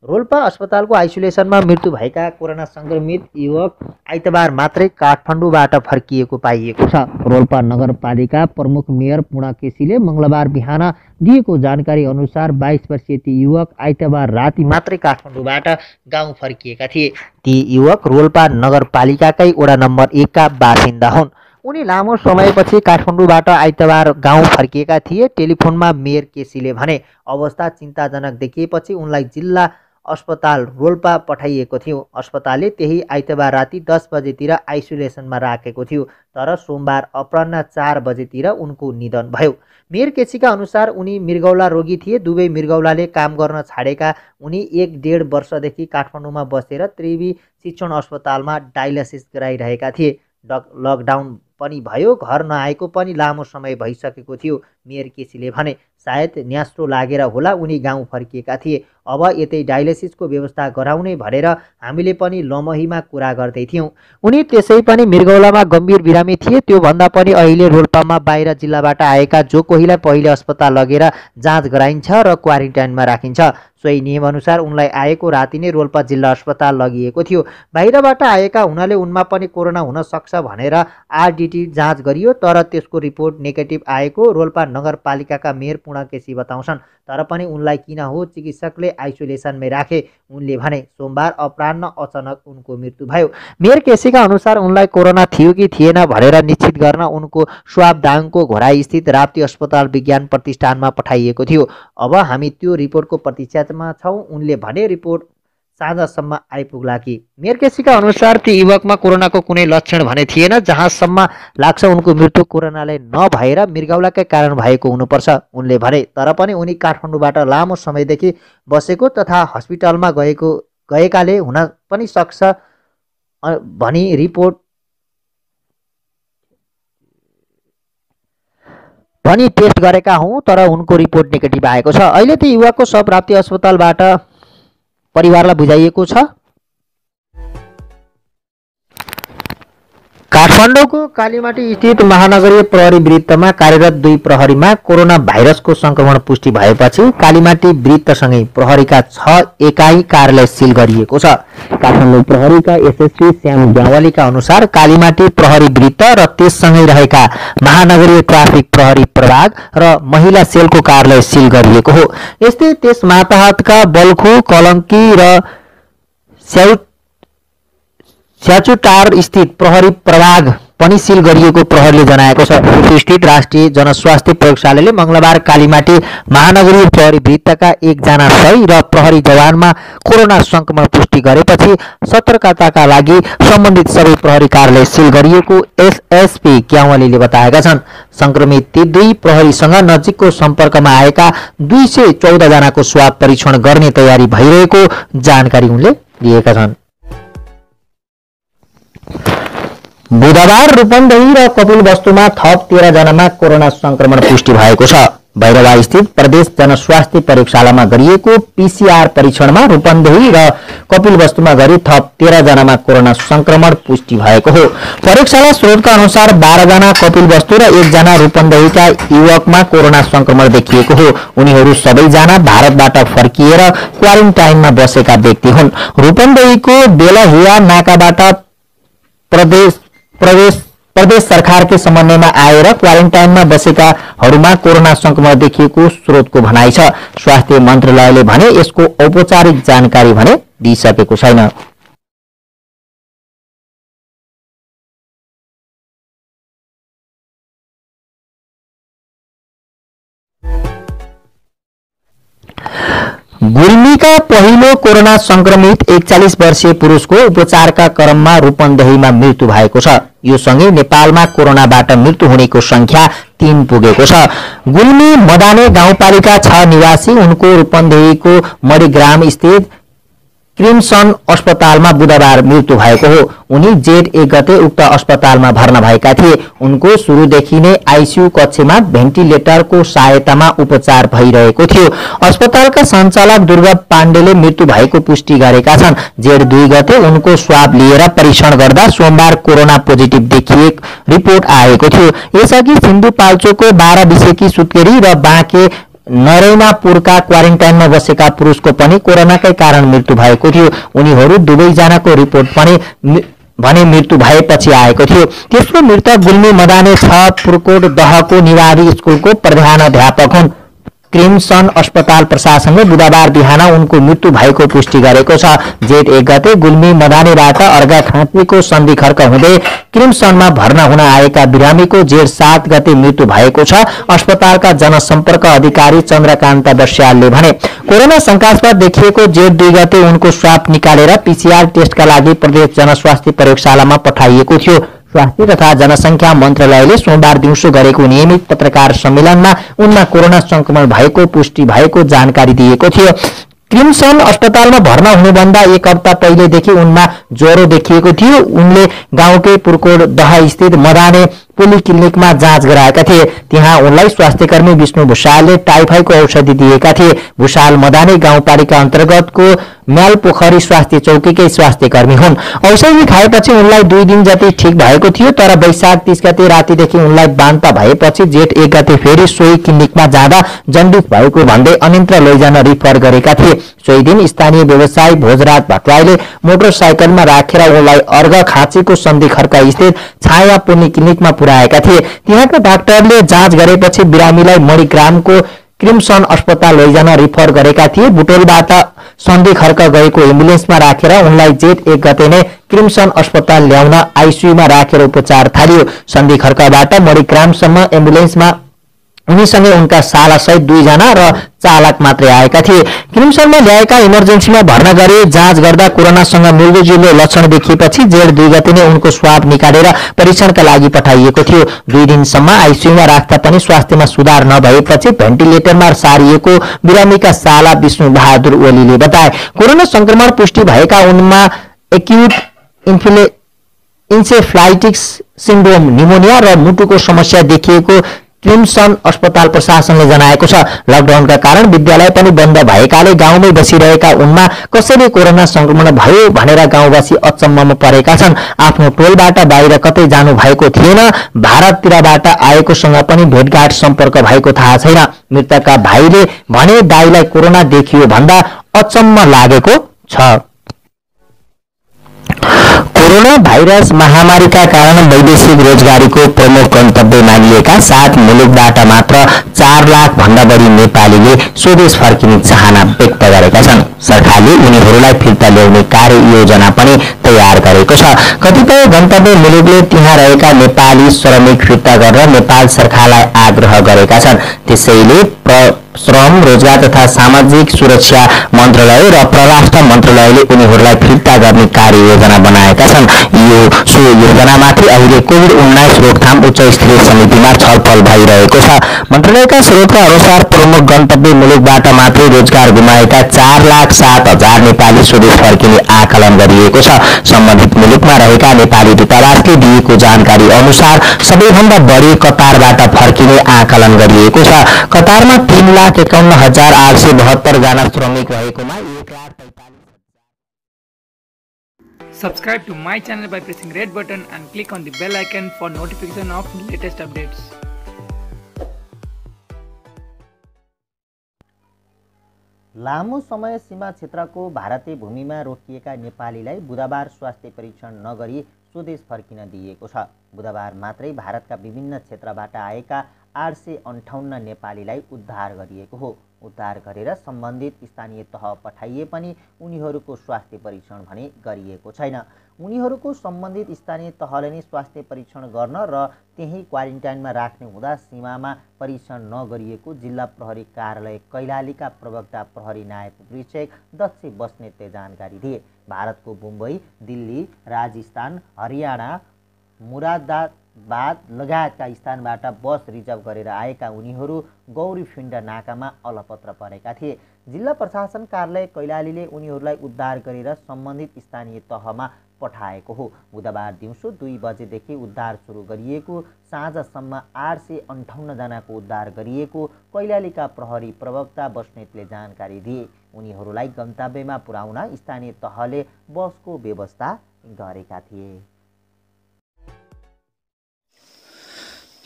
रोल्पा अस्पतालको आइसोलेसनमा मृत्यु भएका कोरोना संक्रमित युवक आइतबार मात्रै काठमाडौँबाट फर्किएको पाइएको छ। रोल्पा नगरपालिका प्रमुख मेयर पूर्णा केसीले मङ्गलबार बिहान दिएको जानकारी अनुसार 22 वर्षीय ती युवक आइतबार राति मात्रै काठमाडौँबाट गाउँ फर्किएका थिए। ती युवक रोल्पा नगरपालिकाकै वडा नम्बर 1 का बासिन्दा हुन्। उनी लामो समयपछि काठमाडौँबाट आइतबार गाउँ फर्किएका थिए। टेलिफोनमा मेयर केसीले भने अवस्था चिन्ताजनक देखिएपछि उनलाई जिल्ला अस्पताल रोल्पा पठाइएको थियो। अस्पतालले त्यही आइतबार राति 10 बजेतिर आइसोलेसनमा राखेको थियो, तर सोमबार अपराह्न 4 बजेतिर उनको निधन भयो। मेयर केसीका अनुसार उनी मृगौला रोगी थिए। दुवै मृगौलाले काम गर्न छाडेका उनी 1.5 वर्षदेखि काठमाडौँमा बसेर त्रिवी शिक्षण अस्पतालमा डायलिसिस गराइरहेका थिए। लकडाउन पनि भयो, घर नआएको पनि लामो समय भइसकेको थियो। मेयर केसीले भने सायद न्यास्रो लागेर होला उनी गाउँ फर्किएका थिए। अब यतै डायलिसिसको व्यवस्था गराउने भनेर हामीले पनि लमहीमा कुरा गर्दै थियौँ। उनी त्यसै पनि मृगौलामा गम्भीर बिरामी थिए। त्यो भन्दा पनि अहिले रोल्पामा बाहिर जिल्लाबाट आएका जो कोहीलाई पहिले अस्पताल लगेर जाँच गराइन्छ र क्वारेन्टाइनमा राखिन्छ। सोही नियमअनुसार उनलाई आएको राति नै रोल्पा जिल्ला अस्पताल लगिएको थियो। बाहिरबाट आएका हुनाले उनमा पनि कोरोना हुन सक्छ भनेर आरडिटी जाँच गरियो, तर त्यसको रिपोर्ट नेगेटिभ आएको रोल्पा नगरपालिकाका मेयर पूर्णा केसी बताउँछन्। तर पनि उनलाई किन हो चिकित्सकले आइसोलेसनमै राखे। उनले भने सोमबार अपराह्न अचानक उनको मृत्यु भयो। मेयर केसीका अनुसार उनलाई कोरोना थियो कि थिएन भनेर निश्चित गर्न उनको स्वाब दाङको घोराई स्थित राप्ती अस्पताल विज्ञान प्रतिष्ठानमा पठाइएको थियो। अब हामी त्यो रिपोर्टको प्रतीक्षामा छौँ। उनले भने रिपोर्ट साँझसम्म आइपुग्ला कि। मेयर केसीका अनुसार ती युवकमा कोरोनाको कुनै लक्षण भने थिएन। जहाँसम्म लाग्छ उनको मृत्यु कोरोनाले नभएर मृगौलाकै कारण भएको हुनुपर्छ। उनले भने तर पनि उनी काठमाडौँबाट लामो समयदेखि बसेको तथा हस्पिटलमा गएकाले हुन पनि सक्छ भनी रिपोर्ट भनी टेस्ट गरेका हौँ, तर उनको रिपोर्ट नेगेटिभ आएको छ। अहिले ती युवकको शव राप्ती अस्पतालबाट परिवारलाई बुझाइएको छ। काठमाडौँको कालीमाटी स्थित महानगरीय प्रहरी वृत्तमा कार्यरत 2 प्रहरीमा कोरोना भाइरसको संक्रमण पुष्टि भएपछि कालीमाटी वृत्तसँगै प्रहरीका 6 एकाइ कार्यालय सिल गरिएको छ। काठमाडौँ प्रहरीका एसएसपी श्याम ग्यावालीका अनुसार कालीमाटी प्रहरी वृत्त र त्यससँगै रहेका महानगरीय ट्राफिक प्रहरी प्रभाग र महिला सेलको कार्यालय सिल गरिएको हो। यस्तै त्यस माताहतका बल्खु, कलङ्की र स्याचुटार स्थित प्रहरी प्रभाग पनि सिल गरिएको प्रहरीले जनाएको छ। स्थित राष्ट्रिय जनस्वास्थ्य प्रयोगशालाले मङ्गलबार कालीमाटी महानगरीय प्रहरी वृत्तका 1 जना सही र प्रहरी जवानमा कोरोना संक्रमण पुष्टि गरेपछि सतर्कताका लागि सम्बन्धित सबै प्रहरी कार्यालय सिल गरिएको एसएसपी क्यावालीले बताएका छन्। संक्रमित ती 2 प्रहरीसँग नजिकको सम्पर्कमा आएका 214 जनाको स्वाब परीक्षण गर्ने तयारी भइरहेको जानकारी उनले दिएका छन्। बुधबार रूपन्देही र कपिलवस्तुमा थप 13 जनामा कोरोना संक्रमण पुष्टि भएको छ। भैरवा स्थित प्रदेश जनस्वास्थ्य प्रयोगशालामा गरिएको पीसीआर परीक्षणमा रूपन्देही र कपिलवस्तुमा गरी थप 13 जनामा कोरोना संक्रमण पुष्टि भएको हो। प्रयोगशाला स्रोतका अनुसार 12 जना कपिलवस्तु र 1 जना रूपन्देहीका युवकमा कोरोना संक्रमण देखिएको हो। उनीहरू सबैजना भारतबाट फर्किएर क्वारेन्टाइनमा बसेका व्यक्ति हुन्। रूपन्देहीको बेलहिया नाकाबाट प्रवेश प्रदेश सरकारकै समन्वयमा आएर क्वारेन्टाइनमा बसेकाहरूमा कोरोना संक्रमण देखिएको स्रोतको भनाइ छ। स्वास्थ्य मन्त्रालयले भने यसको औपचारिक जानकारी भने दिइसकेको छैन। गुल्मीका पहिलो कोरोना संक्रमित 41 वर्षीय पुरुषको उपचारका क्रममा रूपन्देहीमा मृत्यु भएको छ। यो सँगै नेपालमा कोरोनाबाट मृत्यु हुनेको संख्या 3 पुगेको छ। गुल्मी मदाने गाउँपालिका 6 निवासी उनको रूपन्देहीको मणिग्राम स्थित क्रिमसन अस्पतालमा बुधबार मृत्यु भएको हो। उनी जेठ 1 गते उक्त अस्पतालमा भर्ना भएका थिए। उनको सुरुदेखि नै आईसीयू कक्षमा भेन्टिलेटरको सहायतामा उपचार भइरहेको थियो। अस्पतालका सञ्चालक दुर्गा पाण्डेले मृत्यु भएको पुष्टि गरेका छन्। जेठ 2 गते उनको स्वाब लिएर परीक्षण गर्दा सोमबार कोरोना पोजिटिभ देखिएको रिपोर्ट आएको थियो। यसअघि सिन्धुपाल्चोकको 12 विसेकी सुत्केरी र बाँके नरैनापुरका क्वारेन्टाइनमा बसेका पुरुषको पनि कोरोनाकै कारण मृत्यु भएको थियो। उनीहरू दुवैजनाको रिपोर्ट पनि भने मृत्यु भएपछि आएको थियो। तेस्रो मृतक गुल्मी मदाने 6 पुरकोट दहको निवारी स्कुलको प्रधानाध्यापक हुन्। क्रिमसन अस्पताल प्रशासनले बुधबार बिहान उनको मृत्यु भएको पुष्टि गरेको छ। जेठ 1 गते गुल्मी मदानेबाट अर्घाखाँचीको सन्धि खर्क हुँदै क्रिमसनमा भर्ना हुन आएका बिरामीको जेठ 7 गते मृत्यु भएको छ। अस्पतालका जनसम्पर्क अधिकारी चन्द्रकान्त बस्यालले भने कोरोना शंकास्पद देखिएको जेठ 2 गते उनको स्वाब निकालेर पीसीआर टेस्टका लागि प्रदेश जनस्वास्थ्य प्रयोगशालामा पठाइएको थियो। स्वास्थ्य तथा जनसंख्या मन्त्रालयले सोमबार दिउँसो गरेको नियमित पत्रकार सम्मेलनमा उनमा कोरोना संक्रमण भएको पुष्टि भएको जानकारी दिएको थियो। क्रिमसन अस्पतालमा भर्ना हुनुभन्दा 1 हप्ता पहिलेदेखि उनमा ज्वरो देखिएको थियो। उनले गाउँकै पुरकोट दह स्थित मदाने पोलिक्लिनिकमा जाँच गराएका थिए। त्यहाँ उनलाई स्वास्थ्यकर्मी विष्णु भुषालले टाइफाइडको औषधि दिएका थिए। भुषाल मदाने गाउँपालिका अन्तर्गतको म्यालपोखरी स्वास्थ्य चौकीकै स्वास्थ्यकर्मी हुन्। औषधि खाएपछि उनलाई 2 दिन जति ठिक भएको थियो, तर वैशाख 30 गते रातिदेखि उनलाई बान्ता भएपछि जेठ 1 गते फेरि सोही क्लिनिकमा जाँदा जन्डिस भएको भन्दै अन्यत्र लैजान रिफर गरेका थिए। सोही दिन स्थानीय व्यवसायी भोजराज भट्टराईले मोटरसाइकलमा राखेर उनलाई अर्घाखाँचीको सन्धि खर्क स्थित छाया पुण्य क्लिनिकमा पुर्याएका थिए। त्यहाँका डाक्टरले जाँच गरेपछि बिरामीलाई मणिग्रामको क्रिमसन अस्पताल लैजान रिफर गरेका थिए। बुटोलबाट सन्धि खर्क गएको एम्बुलेन्समा राखेर उनलाई जेठ 1 गते नै क्रिमसन अस्पताल ल्याउन आईसीयूमा राखेर उपचार थालियो। सन्धि खर्कबाट मणिग्रामसम्म एम्बुलेन्समा उनीसँगै उनका सालासहित 2 जना र चालक मात्रै आएका थिए। क्रिमसनमा ल्याएका इमर्जेन्सीमा भर्ना गरी जाँच गर्दा कोरोनासँग मिल्दोजुल्दो लक्षण देखिएपछि जेठ 2 गते नै उनको स्वाब निकालेर परीक्षणका लागि पठाइएको थियो। 2 दिनसम्म आईसीयूमा राख्दा पनि स्वास्थ्यमा सुधार नभएपछि भेन्टिलेटरमा सारिएको बिरामीका साला विष्णु बहादुर ओलीले बताए। कोरोना संक्रमण पुष्टि भएका उनमा एक्युट इन्सेफ्लाइटिस सिन्ड्रोम, निमोनिया र मुटुको समस्या देखिएको क्रिमसन अस्पताल प्रशासनले जनाएको छ। लकडाउनका कारण विद्यालय पनि बन्द भएकाले गाउँमै बसिरहेका उनमा कसैले कोरोना संक्रमण भयो भनेर गाउँवासी अचम्ममा परेका छन्। आफ्नो टोलबाट बाहिर कतै जानु भएको थिएन। भारततिरबाट आएकोसँग पनि भेटघाट सम्पर्क भएको थाहा छैन। मृतकका भाइले भने दाइलाई कोरोना देखियो भन्दा अचम्म लागेको छ। कोरोना भाइरस महामारीका कारण वैदेशिक रोजगारीको प्रमुख गन्तव्य मानिएका 7 मुलुकबाट मात्र 4 लाख भन्दा बढी नेपालीले स्वदेश फर्किने चाहना व्यक्त गरेका छन्। सरकारले उनीहरूलाई फिर्ता ल्याउने कार्ययोजना पनि तयार गरेको छ। कतिपय गन्तव्य मुलुकले त्यहाँ रहेका नेपाली श्रमिक फिर्ता गरेर नेपाल सरकारलाई आग्रह गरेका छन्। त्यसैले श्रम, रोजगार तथा सामाजिक सुरक्षा मन्त्रालय र परराष्ट्र मन्त्रालयले उनीहरूलाई फिर्ता गर्ने कार्ययोजना बनाएका छन्। सो योजनामाथि अहिले कोभिड-19 रोकथाम उच्च स्तरीय समितिमा छलफल भइरहेको छ। मन्त्रालयका स्रोतका अनुसार प्रमुख गन्तव्य मुलुकबाट मात्रै रोजगार गुमाएका 4,07,000 नेपाली स्वदेश फर्किने आकलन गरिएको छ। सम्बन्धित मुलुकमा रहेका नेपाली दूतावासले दिएको जानकारी अनुसार सबैभन्दा बढी कतारबाट फर्किने आकलन गरिएको छ। कतारमा 3,51,872 जना श्रमिक रहेकोमा 1,45,000। Subscribe to my channel by pressing red button and click on the bell icon for notification of latest updates. लामो समय सीमा क्षेत्रको भारतीय भूमिमा रोकिएका नेपालीलाई बुधबार स्वास्थ्य परीक्षण नगरी स्वदेश फर्किन दिइएको छ। बुधबार मात्रै भारतका विभिन्न क्षेत्रबाट आएका 858 नेपालीलाई उद्धार गरिएको हो। उद्धार गरेर सम्बन्धित स्थानीय तह पठाइए पनि उनीहरूको स्वास्थ्य परीक्षण भने गरिएको छैन। उनीहरूको सम्बन्धित स्थानीय तहले नै स्वास्थ्य परीक्षण गर्न र त्यही क्वारेन्टाइनमा राख्ने हुँदा सीमामा परीक्षण नगरिएको जिल्ला प्रहरी कार्यालय कैलालीका प्रवक्ता प्रहरी नायब परीक्षक दक्ष बस्नेतले जानकारी दिए। भारतको मुम्बई, दिल्ली, राजस्थान, हरियाणा, मुरादाबाद लगायतका स्थानबाट बस रिजर्भ गरेर आएका उनीहरू गौरीफिण्ड नाकामा अलपत्र परेका थिए। जिल्ला प्रशासन कार्यालय कैलालीले उनीहरूलाई उद्धार गरेर सम्बन्धित स्थानीय तहमा पठाएको हो। बुधबार दिउँसो 2 बजेदेखि उद्धार सुरु गरिएको साँझसम्म 858 जनाको उद्धार गरिएको कैलालीका प्रहरी प्रवक्ता बस्नेतले जानकारी दिए। उनीहरूलाई गन्तव्यमा पुर्याउन स्थानीय तहले बसको व्यवस्था गरेका थिए।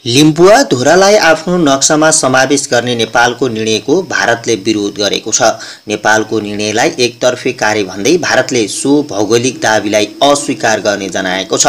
लिम्बुवा धुरालाई आफ्नो नक्सामा समावेश गर्ने नेपालको निर्णयको भारतले विरोध गरेको छ। नेपालको निर्णयलाई एकतर्फी कार्य भन्दै भारतले सो भौगोलिक दाबीलाई अस्वीकार गर्ने जनाएको छ।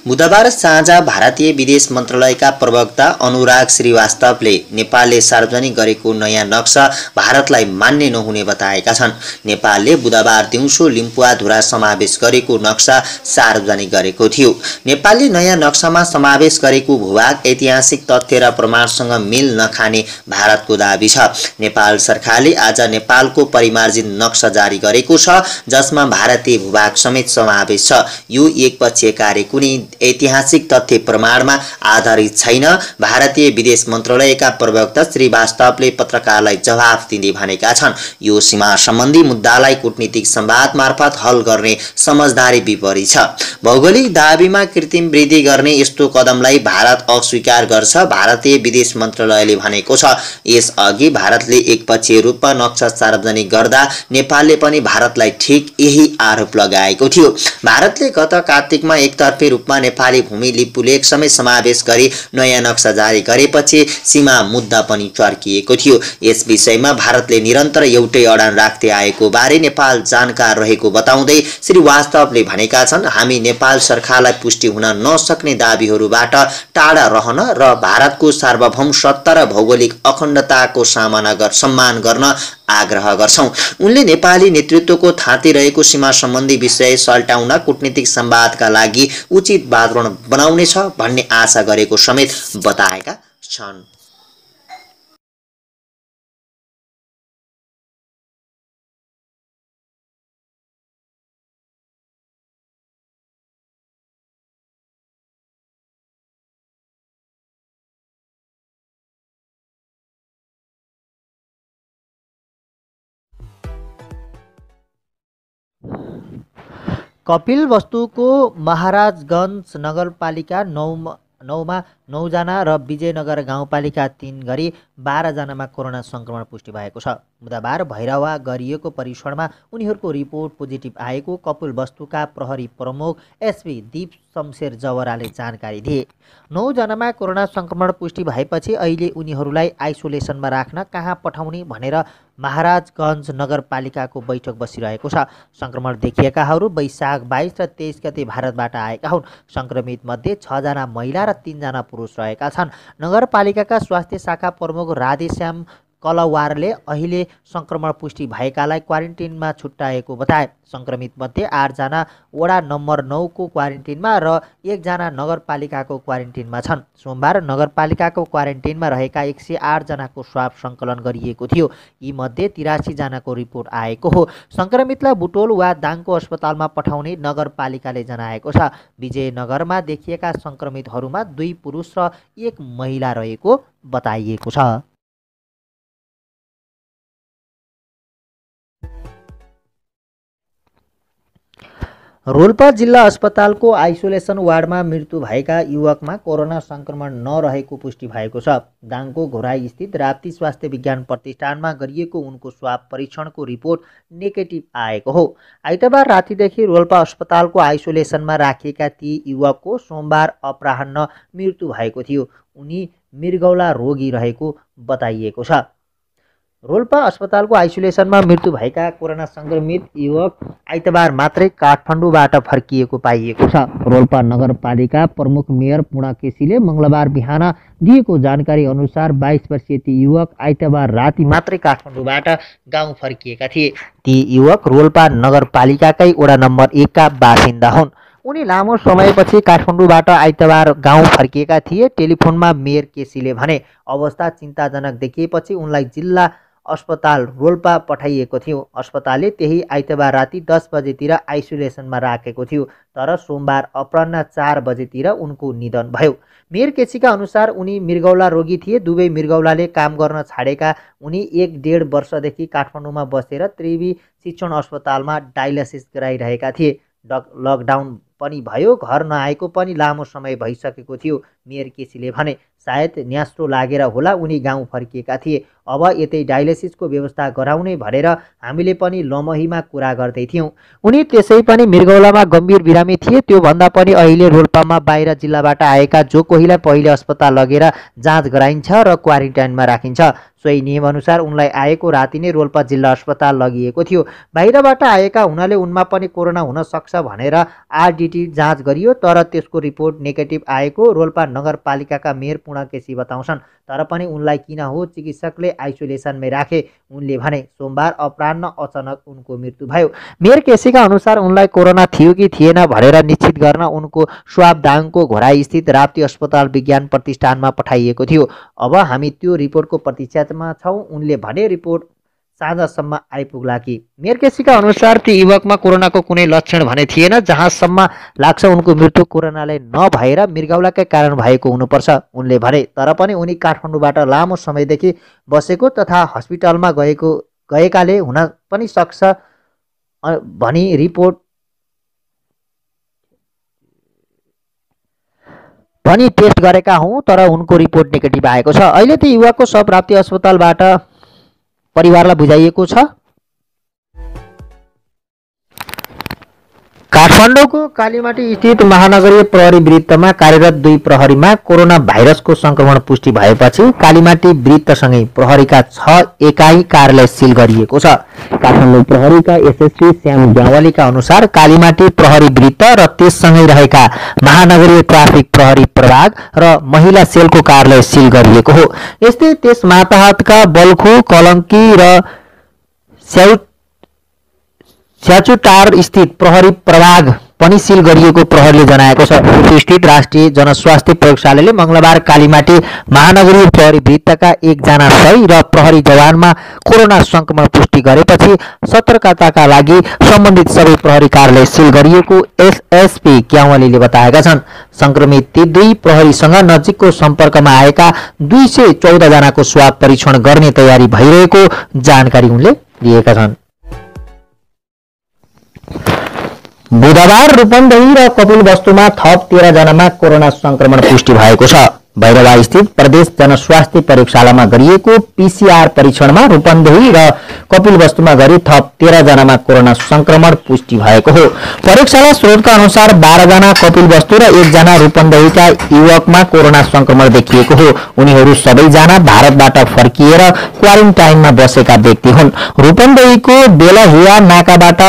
बुधबार साँझ भारतीय विदेश मन्त्रालयका प्रवक्ता अनुराग श्रीवास्तवले नेपालले सार्वजनिक गरेको नयाँ नक्सा भारतलाई मान्य नहुने बताएका छन्। नेपालले बुधबार दिउँसो लिम्बुवा धुरा समावेश गरेको नक्सा सार्वजनिक गरेको थियो। नेपालले नयाँ नक्सामा समावेश गरेको भूभाग ऐतिहासिक तथ्य र प्रमाणसँग मेल नखाने भारतको दाबी छ। नेपाल सरकारले आज नेपालको परिमार्जित नक्सा जारी गरेको छ, जसमा भारतीय भूभाग समेत समावेश छ। यो एकपक्षीय कार्य कुनै ऐतिहासिक तथ्य प्रमाणमा आधारित छैन। भारतीय विदेश मन्त्रालयका प्रवक्ता श्रीवास्तवले पत्रकारलाई जवाफ दिँदै भनेका छन्, यो सीमा सम्बन्धी मुद्दालाई कूटनीतिक संवाद मार्फत हल गर्ने समझदारी विपरीत छ। भौगोलिक दाबीमा कृत्रिम वृद्धि गर्ने यस्तो कदमलाई भारत अस्वीकार गर्छ, भारतीय विदेश मन्त्रालयले भनेको छ। यसअघि भारतले एकपक्षीय रूपमा नक्सा सार्वजनिक गर्दा नेपालले पनि भारतलाई ठिक यही आरोप लगाएको थियो। भारतले गत कार्तिकमा एकतर्फी रूपमा नेपाली भूमि लिपुलेख समेत समावेश गरी नयाँ नक्सा जारी गरेपछि सीमा मुद्दा पनि चर्किएको थियो। यस विषयमा भारतले निरन्तर एउटै अडान राख्दै आएको बारे नेपाल जानकार रहेको बताउँदै श्रीवास्तवले भनेका छन्, हामी नेपाल सरकारलाई पुष्टि हुन नसक्ने दाबीहरूबाट टाढा रहन र भारतको सार्वभौम सत्ता र भौगोलिक अखण्डताको सम्मान गर्न आग्रह गर्छौं। उनले नेपाली नेतृत्वको थाँती रहेको सीमा सम्बन्धी विषय सल्टाउन कूटनीतिक संवादका लागि उचित वातावरण बनाउनेछ भन्ने आशा गरेको समेत बताएका छन्। कपिलवस्तुको महाराजगञ्ज नगरपालिका 9मा 9 जना र विजयनगर गाउँपालिका 3 गरी 12 जनामा कोरोना संक्रमण पुष्टि भएको छ। बुधबार भैरवा गरिएको परीक्षणमा उनीहरूको रिपोर्ट पोजिटिभ आएको कपिलवस्तुका प्रहरी प्रमुख एसपी दीप शमशेर जवराले जानकारी दिए। 9 जनामा कोरोना संक्रमण पुष्टि भएपछि अहिले उनीहरूलाई आइसोलेसनमा राख्न कहाँ पठाउने भनेर महाराजगञ्ज नगरपालिकाको बैठक बसिरहेको छ। संक्रमण देखिएकाहरू वैशाख 22 र 23 गते भारतबाट आएका हुन्। संक्रमित मध्ये 6 जना महिला र 3 जना पुरुष रहेका छन्। नगरपालिकाका स्वास्थ्य शाखा प्रमुख राधेश्याम कलवारले अहिले संक्रमण पुष्टि भएकालाई क्वारेन्टिनमा छुट्याएको बताए। संक्रमित मध्ये 8 जना वडा नम्बर 9 को क्वारेन्टिनमा र 1 जना नगरपालिकाको क्वारेन्टिनमा छन्। सोमबार नगरपालिकाको क्वारेन्टिनमा रहेका 108 जनाको स्वाब सङ्कलन गरिएको थियो। यी मध्ये 83 जनाको रिपोर्ट आएको हो। संक्रमितलाई बुटोल वा दाङको अस्पतालमा पठाउने नगरपालिकाले जनाएको छ। विजयनगरमा देखिएका संक्रमितहरूमा 2 पुरुष र 1 महिला रहेको बताइएको छ। रोल्पा जिल्ला अस्पतालको आइसोलेसन वार्डमा मृत्यु भएका युवकमा कोरोना संक्रमण नरहेको पुष्टि भएको छ। दाङको घोराई स्थित राप्ती स्वास्थ्य विज्ञान प्रतिष्ठानमा गरिएको उनको स्वाब परीक्षणको रिपोर्ट नेगेटिभ आएको हो। आइतबार रातिदेखि रोल्पा अस्पतालको आइसोलेसनमा राखिएका ती युवकको सोमबार अपराह्न मृत्यु भएको थियो। उनी मृगौला रोगी रहेको बताइएको छ। रोल्पा अस्पतालको आइसोलेसनमा मृत्यु भएका कोरोना संक्रमित युवक आइतबार मात्रै काठमाडौँबाट फर्किएको पाइएको छ। रोल्पा नगरपालिका प्रमुख मेयर पूर्ण केसीले मङ्गलबार बिहान दिएको जानकारी अनुसार 22 वर्षीय ती युवक आइतबार राति मात्रै काठमाडौँबाट गाउँ फर्किएका थिए। ती युवक रोल्पा नगरपालिकाकै वडा नम्बर 1 का बासिन्दा हुन्। उनी लामो समयपछि काठमाडौँबाट आइतबार गाउँ फर्किएका थिए। टेलिफोनमा मेयर केसीले भने अवस्था चिन्ताजनक देखिएपछि उनलाई जिल्ला अस्पताल रोल्पा पठाइएको थियो। अस्पतालले त्यही आइतबार राति 10 बजेतिर आइसोलेसनमा राखेको थियो, तर सोमबार अपराह्न 4 बजेतिर उनको निधन भयो। मेयर केसीका अनुसार उनी मृगौला रोगी थिए। दुवै मृगौलाले काम गर्न छाडेका उनी 1.5 वर्षदेखि काठमाडौँमा बसेर त्रिवी शिक्षण अस्पतालमा डायलासिस गराइरहेका थिए। लकडाउन पनि भयो, घर नआएको पनि लामो समय भइसकेको थियो। मेयर केसीले भने सायद न्यास्रो लागेर होला उनी गाउँ फर्किएका थिए। अब यतै डायलासिसको व्यवस्था गराउने भनेर हामीले पनि लमहीमा कुरा गर्दै थियौँ। उनी त्यसै पनि मृगौलामा गम्भीर बिरामी थिए। त्योभन्दा पनि अहिले रोल्पामा बाहिर जिल्लाबाट आएका जो कोहीलाई पहिले अस्पताल लगेर जाँच गराइन्छ र क्वारेन्टाइनमा राखिन्छ। सोही नियमअनुसार उनलाई आएको राति नै रोल्पा जिल्ला अस्पताल लगिएको थियो। बाहिरबाट आएका हुनाले उनमा पनि कोरोना हुन सक्छ भनेर आरडिटी जाँच गरियो, तर त्यसको रिपोर्ट नेगेटिभ आएको रोल्पा नगरपालिकाका मेयर पूर्ण केसी बताउँछन्। तर पनि उनलाई किन हो चिकित्सकले आइसोलेसनमै राखे। उनले भने सोमबार अपराह्न अचानक उनको मृत्यु भयो। मेयर केसीका अनुसार उनलाई कोरोना थियो कि थिएन भनेर निश्चित गर्न उनको स्वाब दाङको घोराई स्थित राप्ती अस्पताल विज्ञान प्रतिष्ठानमा पठाइएको थियो। अब हामी त्यो रिपोर्टको प्रतीक्षामा छौँ। उनले भने रिपोर्ट साँझसम्म आइपुग्ला कि। मेयर केसीका अनुसार ती युवकमा कोरोनाको कुनै लक्षण भने थिएन। जहाँसम्म लाग्छ उनको मृत्यु कोरोनाले नभएर मृगौलाकै कारण भएको हुनुपर्छ। उनले भने तर पनि उनी काठमाडौँबाट लामो समयदेखि बसेको तथा हस्पिटलमा गएकाले हुन पनि सक्छ भनी रिपोर्ट भनी टेस्ट गरेका हौँ, तर उनको रिपोर्ट नेगेटिभ आएको छ। अहिले ती युवकको शव राप्ती अस्पतालबाट परिवारलाई बुझाइएको छ। काठमाडौँको कालीमाटी स्थित महानगरीय प्रहरी वृत्तमा कार्यरत 2 प्रहरीमा कोरोना भाइरसको संक्रमण पुष्टि भएपछि कालीमाटी वृत्तसँगै प्रहरीका 6 एकाइ कार्यालय सिल गरिएको छ। काठमाडौँ प्रहरीका एसएसपी श्याम ग्यावालीका अनुसार कालीमाटी प्रहरी वृत्त र त्यससँगै रहेका महानगरीय ट्राफिक प्रहरी प्रभाग र महिला सेलको कार्यालय सिल गरिएको हो। यस्तै त्यस माताहतका बल्खु, कलङ्की र स्याचुटार स्थित प्रहरी प्रभाग पनि सिल गरिएको प्रहरीले जनाएको छ। स्थित राष्ट्रिय जनस्वास्थ्य प्रयोगशालाले मङ्गलबार कालीमाटी महानगरीय प्रहरी वृत्तका 1 जना सही र प्रहरी जवानमा कोरोना संक्रमण पुष्टि गरेपछि सतर्कताका लागि सम्बन्धित सबै प्रहरी कार्यालय सिल गरिएको एसएसपी क्यावालीले बताएका छन्। संक्रमित ती 2 प्रहरीसँग नजिकको सम्पर्कमा आएका 214 जनाको स्वाब परीक्षण गर्ने तयारी भइरहेको जानकारी उनले दिएका छन्। बुधबार रूपन्देही र कपिलवस्तुमा थप 13 जनामा कोरोना संक्रमण पुष्टि भएको छ। भैरवा स्थित प्रदेश जनस्वास्थ्य प्रयोगशालामा गरिएको पीसीआर परीक्षणमा रूपन्देही र कपिलवस्तुमा गरी थप 13 जनामा कोरोना संक्रमण पुष्टि भएको हो। प्रयोगशाला स्रोतका अनुसार 12 जना कपिलवस्तु र 1 जना रूपन्देहीका युवकमा कोरोना संक्रमण देखिएको हो। उनीहरू सबैजना भारतबाट फर्किएर क्वारेन्टाइनमा बसेका व्यक्ति हुन्। रूपन्देहीको बेलाहिया नाकाबाट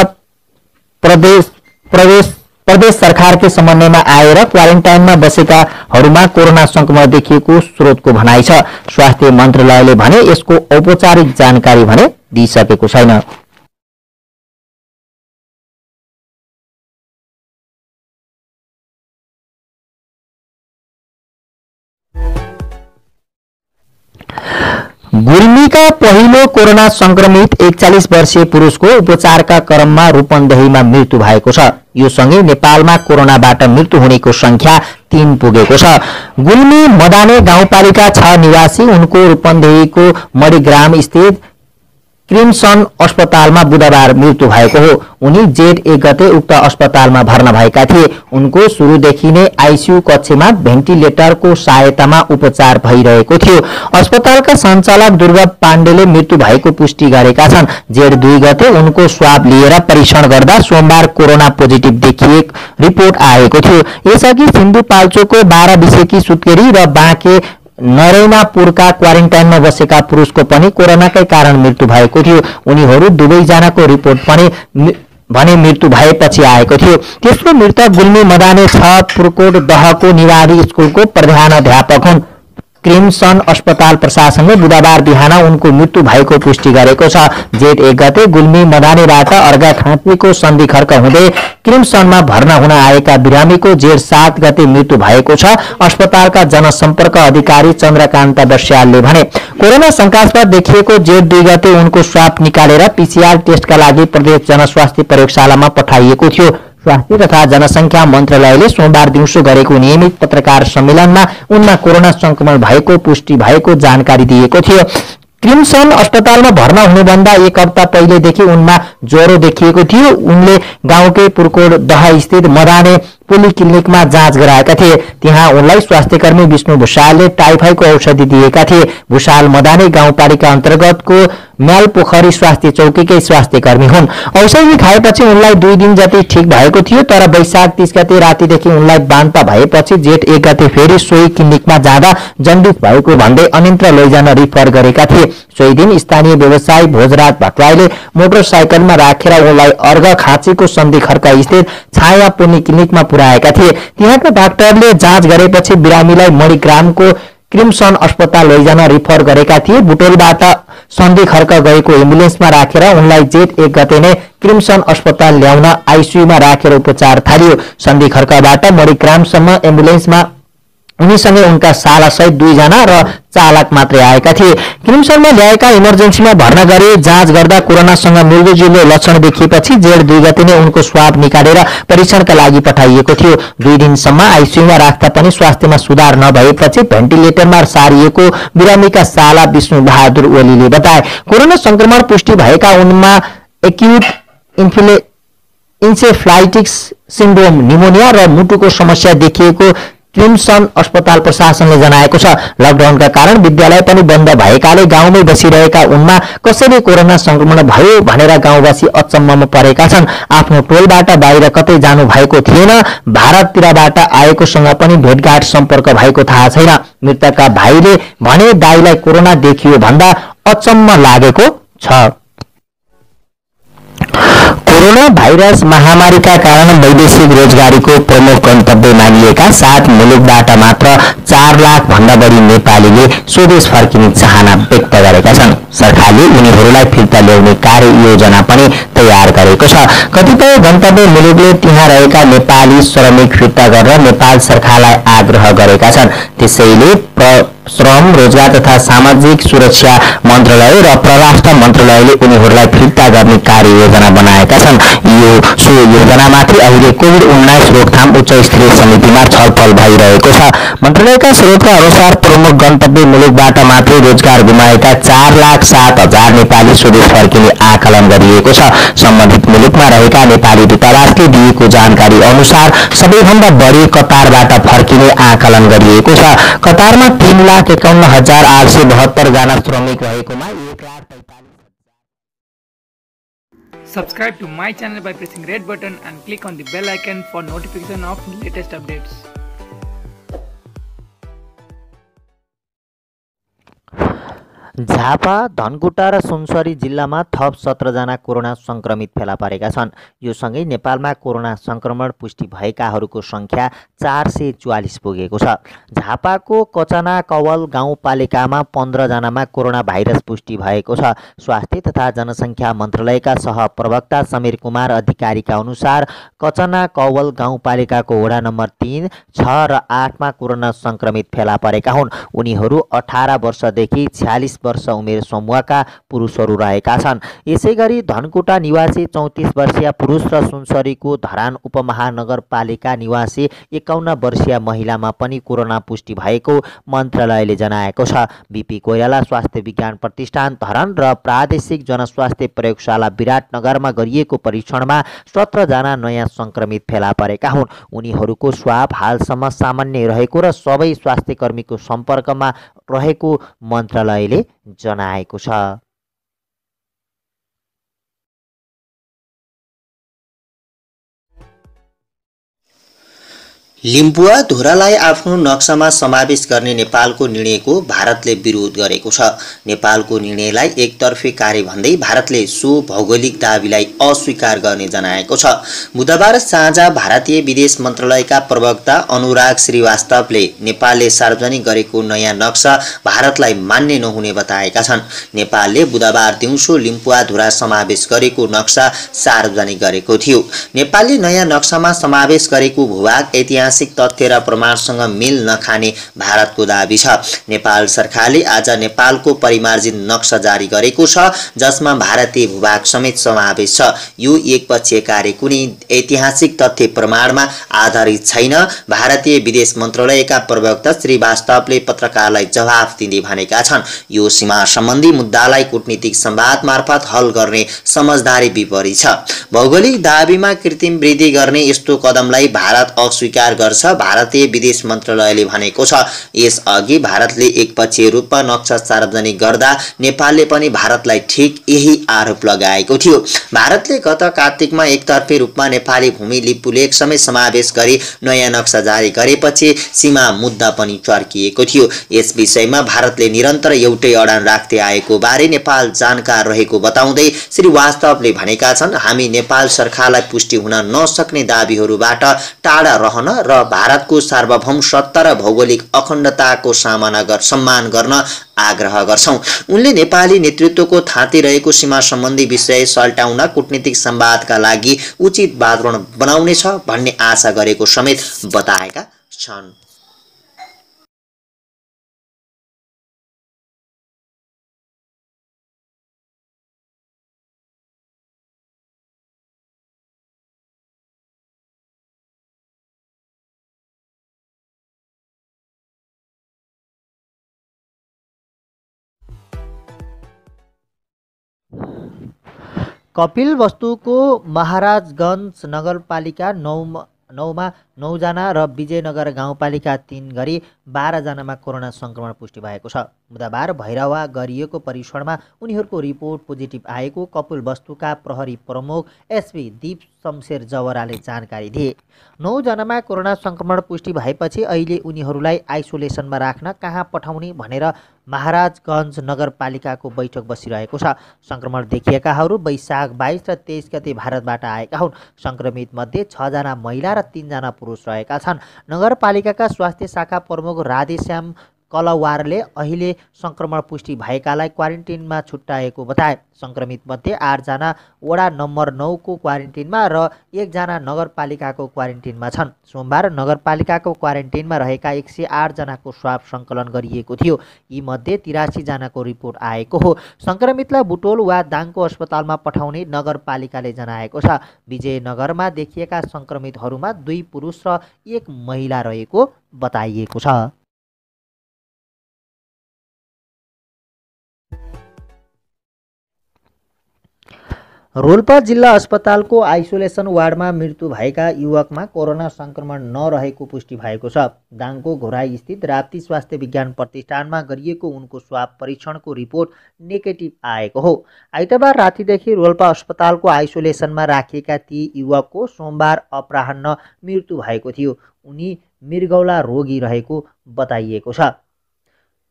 प्रदेश सरकारको समन्वयमा आएर क्वारेन्टाइनमा बसेकाहरूमा कोरोना संक्रमण देखिएको स्रोतको भनाइ छ। स्वास्थ्य मन्त्रालयले भने यसको औपचारिक जानकारी भने दिइसकेको छैन। गुल्मीका पहिलो कोरोना संक्रमित 41 वर्षीय पुरुषको उपचारका क्रममा रूपन्देहीमा मृत्यु भएको छ। यो सँगै नेपालमा कोरोनाबाट मृत्यु हुनेको संख्या 3 पुगेको छ। गुल्मी मदाने गाउँपालिका 6 निवासी उनको रूपन्देहीको मणिग्राम स्थित क्रिमसन अस्पतालमा बुधबार मृत्यु भएको हो। उनी जेठ 1 गते उक्त अस्पतालमा भर्ना भएका थिए। उनको सुरुदेखि नै आइसियु कक्षमा भेन्टिलेटरको सहायतामा उपचार भइरहेको थियो। अस्पतालका सञ्चालक दुर्गा पाण्डेले मृत्यु भएको पुष्टि गरेका छन्। जेठ 2 गते उनको स्वाब लिएर परीक्षण गर्दा सोमबार कोरोना पोजिटिभ देखिएको रिपोर्ट आएको थियो। यसअघि सिन्धुपाल्चोकको 12 विषेकी सुत्केरी र बाँके नरैनापुरका क्वारेन्टाइनमा बसेका पुरुषको पनि कोरोनाकै कारण मृत्यु भएको थियो। उनीहरू दुवैजनाको रिपोर्ट पनि भने मृत्यु भएपछि आएको थियो। तेस्रो मृतक गुल्मी मदाने 6 पुर्कोट दहको निवारी स्कुलको प्रधानाध्यापक हुन्। क्रिम्सन अस्पताल प्रशासनले बुधबार बिहान उनको मृत्यु भएको पुष्टि गरेको छ। जेठ 1 गते गुल्मी मदानेबाट अर्घाखाँचीको सन्धि खर्क हुँदै क्रिम्सनमा भर्ना हुन आएका बिरामीको जेठ 7 गते मृत्यु भएको छ। अस्पतालका जनसम्पर्क अधिकारी चन्द्रकान्त बस्यालले भने कोरोना शंकास्पद देखिएको जेठ 2 गते उनको स्वाब निकालेर पीसीआर टेस्टका लागि प्रदेश जनस्वास्थ्य प्रयोगशालामा पठाइएको थियो। स्वास्थ्य तथा जनसंख्या मन्त्रालयले सोमबार दिउँसो गरेको नियमित पत्रकार सम्मेलनमा उनमा कोरोना संक्रमण भएको पुष्टि भएको जानकारी दिएको थियो। क्रिम्सन अस्पतालमा भर्ना हुनुभन्दा 1 हप्ता पहिलेदेखि उनमा ज्वरो देखिएको थियो। उनले गाउँकै पुर्कोट दह स्थित मदाने पोलिक्लिनिकमा जाँच गराएका थिए। त्यहाँ उनलाई स्वास्थ्यकर्मी विष्णु भुषालले टाइफाइडको औषधि दिएका थिए। भुषाल मदाने गाउँपालिका अन्तर्गतको म्यालपोखरी स्वास्थ्य चौकीकै स्वास्थ्यकर्मी हुन्। औषधि खाएपछि उनलाई 2 दिन जति ठिक भएको थियो, तर वैशाख 30 गते रातिदेखि उनलाई बान्ता भएपछि जेठ 1 गते फेरि सोही क्लिनिकमा जाँदा जन्डिस भएको भन्दै अन्यत्र लैजान रिफर गरेका थिए। सोही दिन स्थानीय व्यवसायी भोजराज भट्टराईले मोटरसाइकलमा राखेर उनलाई अर्घाखाँचीको सन्धि खर्क स्थित छाया पोलिक्लिनिकमा पुर्याएका थिए। त्यहाँका डाक्टरले जाँच गरेपछि बिरामीलाई मणिग्रामको क्रिम्सन अस्पताल लैजान रिफर गरेका थिए। बुटोलबाट सन्धि खर्क गएको एम्बुलेन्समा राखेर उनलाई जेठ 1 गते नै क्रिम्सन अस्पताल ल्याउन आइसियुमा राखेर उपचार थालियो। सन्धि खर्कबाट मणिग्रामसम्म एम्बुलेन्समा उनीसँगै उनका सालासहित 2 जना र चालक मात्रै आएका थिए। क्रिम्सनमा ल्याएका इमर्जेन्सीमा भर्ना गरी जाँच गर्दा कोरोनासँग मिल्दोजुल्दो लक्षण देखिएपछि जेठ 2 गते नै उनको स्वाब निकालेर परीक्षणका लागि पठाइएको थियो। 2 दिनसम्म आइसियुमा राख्दा पनि स्वास्थ्यमा सुधार नभएपछि भेन्टिलेटरमा सारिएको बिरामीका साला विष्णु बहादुर ओलीले बताए। कोरोना संक्रमण पुष्टि भएका उनमा एक्युट इन्सेफ्लाइटिस सिन्ड्रोम, निमोनिया र मुटुको समस्या देखिएको क्रिम्सन अस्पताल प्रशासनले जनाएको छ। लकडाउनका कारण विद्यालय पनि बन्द भएकाले गाउँमै बसिरहेका उनमा कसैले कोरोना संक्रमण भयो भनेर गाउँवासी अचम्ममा परेका छन्। आफ्नो टोलबाट बाहिर कतै जानु भएको थिएन। भारततिरबाट आएकोसँग पनि भेटघाट सम्पर्क भएको थाहा छैन। मृतकका भाइले भने दाइलाई कोरोना देखियो भन्दा अचम्म लागेको छ। कोरोना भाइरस महामारीका कारण वैदेशिक रोजगारीको प्रमुख गन्तव्य मानिएका 7 मुलुकबाट मात्र 4 लाख भन्दा बढी नेपालीले स्वदेश फर्किने चाहना व्यक्त गरेका छन्। सरकारले उनीहरूलाई फिर्ता ल्याउने कार्ययोजना पनि तयार गरेको छ। कतिपय गन्तव्य मुलुकले त्यहाँ रहेका नेपाली श्रमिक फिर्ता गरेर नेपाल सरकारलाई आग्रह गरेका छन्। त्यसैले श्रम, रोजगार तथा सामाजिक सुरक्षा मन्त्रालय र परराष्ट्र मन्त्रालयले उनीहरूलाई फिर्ता गर्ने कार्ययोजना बनाएका छन्। सो योजनामाथि अहिले कोभिड-19 रोकथाम उच्च स्तरीय समितिमा छलफल भइरहेको छ। मन्त्रालयका स्रोतका अनुसार प्रमुख गन्तव्य मुलुकबाट मात्रै रोजगार गुमाएका 4,07,000 नेपाली स्वदेश फर्किने आकलन गरिएको छ। सम्बन्धित मुलुकमा रहेका नेपाली दूतावासले दिएको जानकारी अनुसार सबैभन्दा बढी कतारबाट फर्किने आकलन गरिएको छ। कतारमा 3,51,872 जना श्रमिक रहेकोमा 1,45,000। Subscribe to my channel by pressing red button and click on the bell icon for notification of latest updates. Jhapa, Dhankuta र सुनसरी जिल्लामा थप 17 जना कोरोना संक्रमित फेला परेका छन्। यो सँगै नेपालमा कोरोना संक्रमण पुष्टि भएकाहरूको संख्या 444 पुगेको छ। झापाको कचना कवल गाउँपालिकामा 15 जनामा कोरोना भाइरस पुष्टि भएको छ। स्वास्थ्य तथा जनसंख्या मन्त्रालयका सहप्रवक्ता समीर कुमार अधिकारीका अनुसार कचना कवल गाउँपालिकाको वडा नम्बर 3, 6 र 8 मा कोरोना संक्रमित फेला परेका हुन्। उनीहरू 18 वर्षदेखि 46 वर्ष उमेर समूहका पुरुषहरू रहेका छन्। यसैगरी धनकुटा निवासी 34 वर्षीय पुरुष र सुनसरीको धरान उपमहानगरपालिका निवासी 51 वर्षीय महिलामा पनि कोरोना पुष्टि भएको मन्त्रालयले जनाएको छ। बीपी कोइराला स्वास्थ्य विज्ञान प्रतिष्ठान धरान र प्रादेशिक जनस्वास्थ्य प्रयोगशाला विराटनगरमा गरिएको परीक्षणमा 17 जना नयाँ संक्रमित फेला परेका हुन्। उनीहरूको स्वाब हालसम्म सामान्य रहेको र सबै स्वास्थ्यकर्मीको सम्पर्कमा रहेको मन्त्रालयले जनाएको छ। लिम्बुवा धुरालाई आफ्नो नक्सामा समावेश गर्ने नेपालको निर्णयको भारतले विरोध गरेको छ। नेपालको निर्णयलाई एकतर्फी कार्य भन्दै भारतले सो भौगोलिक दाबीलाई अस्वीकार गर्ने जनाएको छ। बुधबार साँझ भारतीय विदेश मन्त्रालयका प्रवक्ता अनुराग श्रीवास्तवले नेपालले सार्वजनिक गरेको नयाँ नक्सा भारतलाई मान्य नहुने बताएका छन्। नेपालले बुधबार दिउँसो लिम्बुवा धुरा समावेश गरेको नक्सा सार्वजनिक गरेको थियो। नेपालले नयाँ नक्सामा समावेश गरेको भूभाग ऐतिहासिक तथ्य र प्रमाणसँग मेल नखाने भारतको दाबी छ। नेपाल सरकारले आज नेपालको परिमार्जित नक्सा जारी गरेको छ, जसमा भारतीय भूभाग समेत समावेश छ। यो एकपक्षीय कार्य कुनै ऐतिहासिक तथ्य प्रमाणमा आधारित छैन। भारतीय विदेश मन्त्रालयका प्रवक्ता श्रीवास्तवले पत्रकारलाई जवाफ दिँदै भनेका छन्, यो सीमा सम्बन्धी मुद्दालाई कूटनीतिक संवाद मार्फत हल गर्ने समझदारी विपरीत छ। भौगोलिक दाबीमा कृत्रिम वृद्धि गर्ने यस्तो कदमलाई भारत अस्वीकार गर्छ, भारतीय विदेश मन्त्रालयले भनेको छ। यसअघि भारतले एकपक्षीय रूपमा नक्सा सार्वजनिक गर्दा नेपालले पनि भारतलाई ठिक यही आरोप लगाएको थियो। भारतले गत कार्तिकमा एकतर्फी रूपमा नेपाली भूमि लिपुलेख समेत समावेश गरी नयाँ नक्सा जारी गरेपछि सीमा मुद्दा पनि चर्किएको थियो। यस विषयमा भारतले निरन्तर एउटै अडान राख्दै आएको बारे नेपाल जानकार रहेको बताउँदै श्रीवास्तवले भनेका छन्, हामी नेपाल सरकारलाई पुष्टि हुन नसक्ने दाबीहरूबाट टाढा रहन र भारतको सार्वभौम सत्ता र भौगोलिक अखण्डताको सम्मान गर्न आग्रह गर्छौं। उनले नेपाली नेतृत्वको थाँती रहेको सीमा सम्बन्धी विषय सल्टाउन कूटनीतिक संवादका लागि उचित वातावरण बनाउनेछ भन्ने आशा गरेको समेत बताएका छन्। कपिलवस्तुको महाराजगञ्ज नगरपालिका 9मा 9 जना र विजयनगर गाउँपालिका 3 गरी 12 जनामा कोरोना संक्रमण पुष्टि भएको छ। बुधबार भैरवा गरिएको परीक्षणमा उनीहरूको रिपोर्ट पोजिटिभ आएको कपिलवस्तुका प्रहरी प्रमुख एसपी दीप शमशेर जवराले जानकारी दिए। 9 जनामा कोरोना संक्रमण पुष्टि भएपछि अहिले उनीहरूलाई आइसोलेसनमा राख्न कहाँ पठाउने भनेर महाराजगञ्ज नगरपालिकाको बैठक बसिरहेको छ। संक्रमण देखिएकाहरू वैशाख 22 र 23 गते भारतबाट आएका हुन्। संक्रमित मध्ये 6 जना महिला र 3 जना पुरुष रहेका छन्। नगरपालिकाका स्वास्थ्य शाखा प्रमुख राधेश्याम कलवारले अहिले संक्रमण पुष्टि भएकालाई क्वारेन्टिनमा छुट्याएको बताए। संक्रमित मध्ये 8 जना वडा नम्बर 9 को क्वारेन्टिनमा र 1 जना नगरपालिकाको क्वारेन्टिनमा छन्। सोमबार नगरपालिकाको क्वारेन्टिनमा रहेका 108 जनाको स्वाब सङ्कलन गरिएको थियो। यी मध्ये 83 जनाको रिपोर्ट आएको हो। संक्रमितलाई बुटोल वा दाङको अस्पतालमा पठाउने नगरपालिकाले जनाएको छ। विजयनगरमा देखिएका संक्रमितहरूमा 2 पुरुष र 1 महिला रहेको बताइएको छ। रोल्पा जिल्ला अस्पतालको आइसोलेसन वार्डमा मृत्यु भएका युवकमा कोरोना संक्रमण नरहेको पुष्टि भएको छ। दाङको घोराई स्थित राप्ती स्वास्थ्य विज्ञान प्रतिष्ठानमा गरिएको उनको स्वाब परीक्षणको रिपोर्ट नेगेटिभ आएको हो। आइतबार रातिदेखि रोल्पा अस्पतालको आइसोलेसनमा राखिएका ती युवकको सोमबार अपराह्न मृत्यु भएको थियो। उनी मृगौला रोगी रहेको बताइएको छ।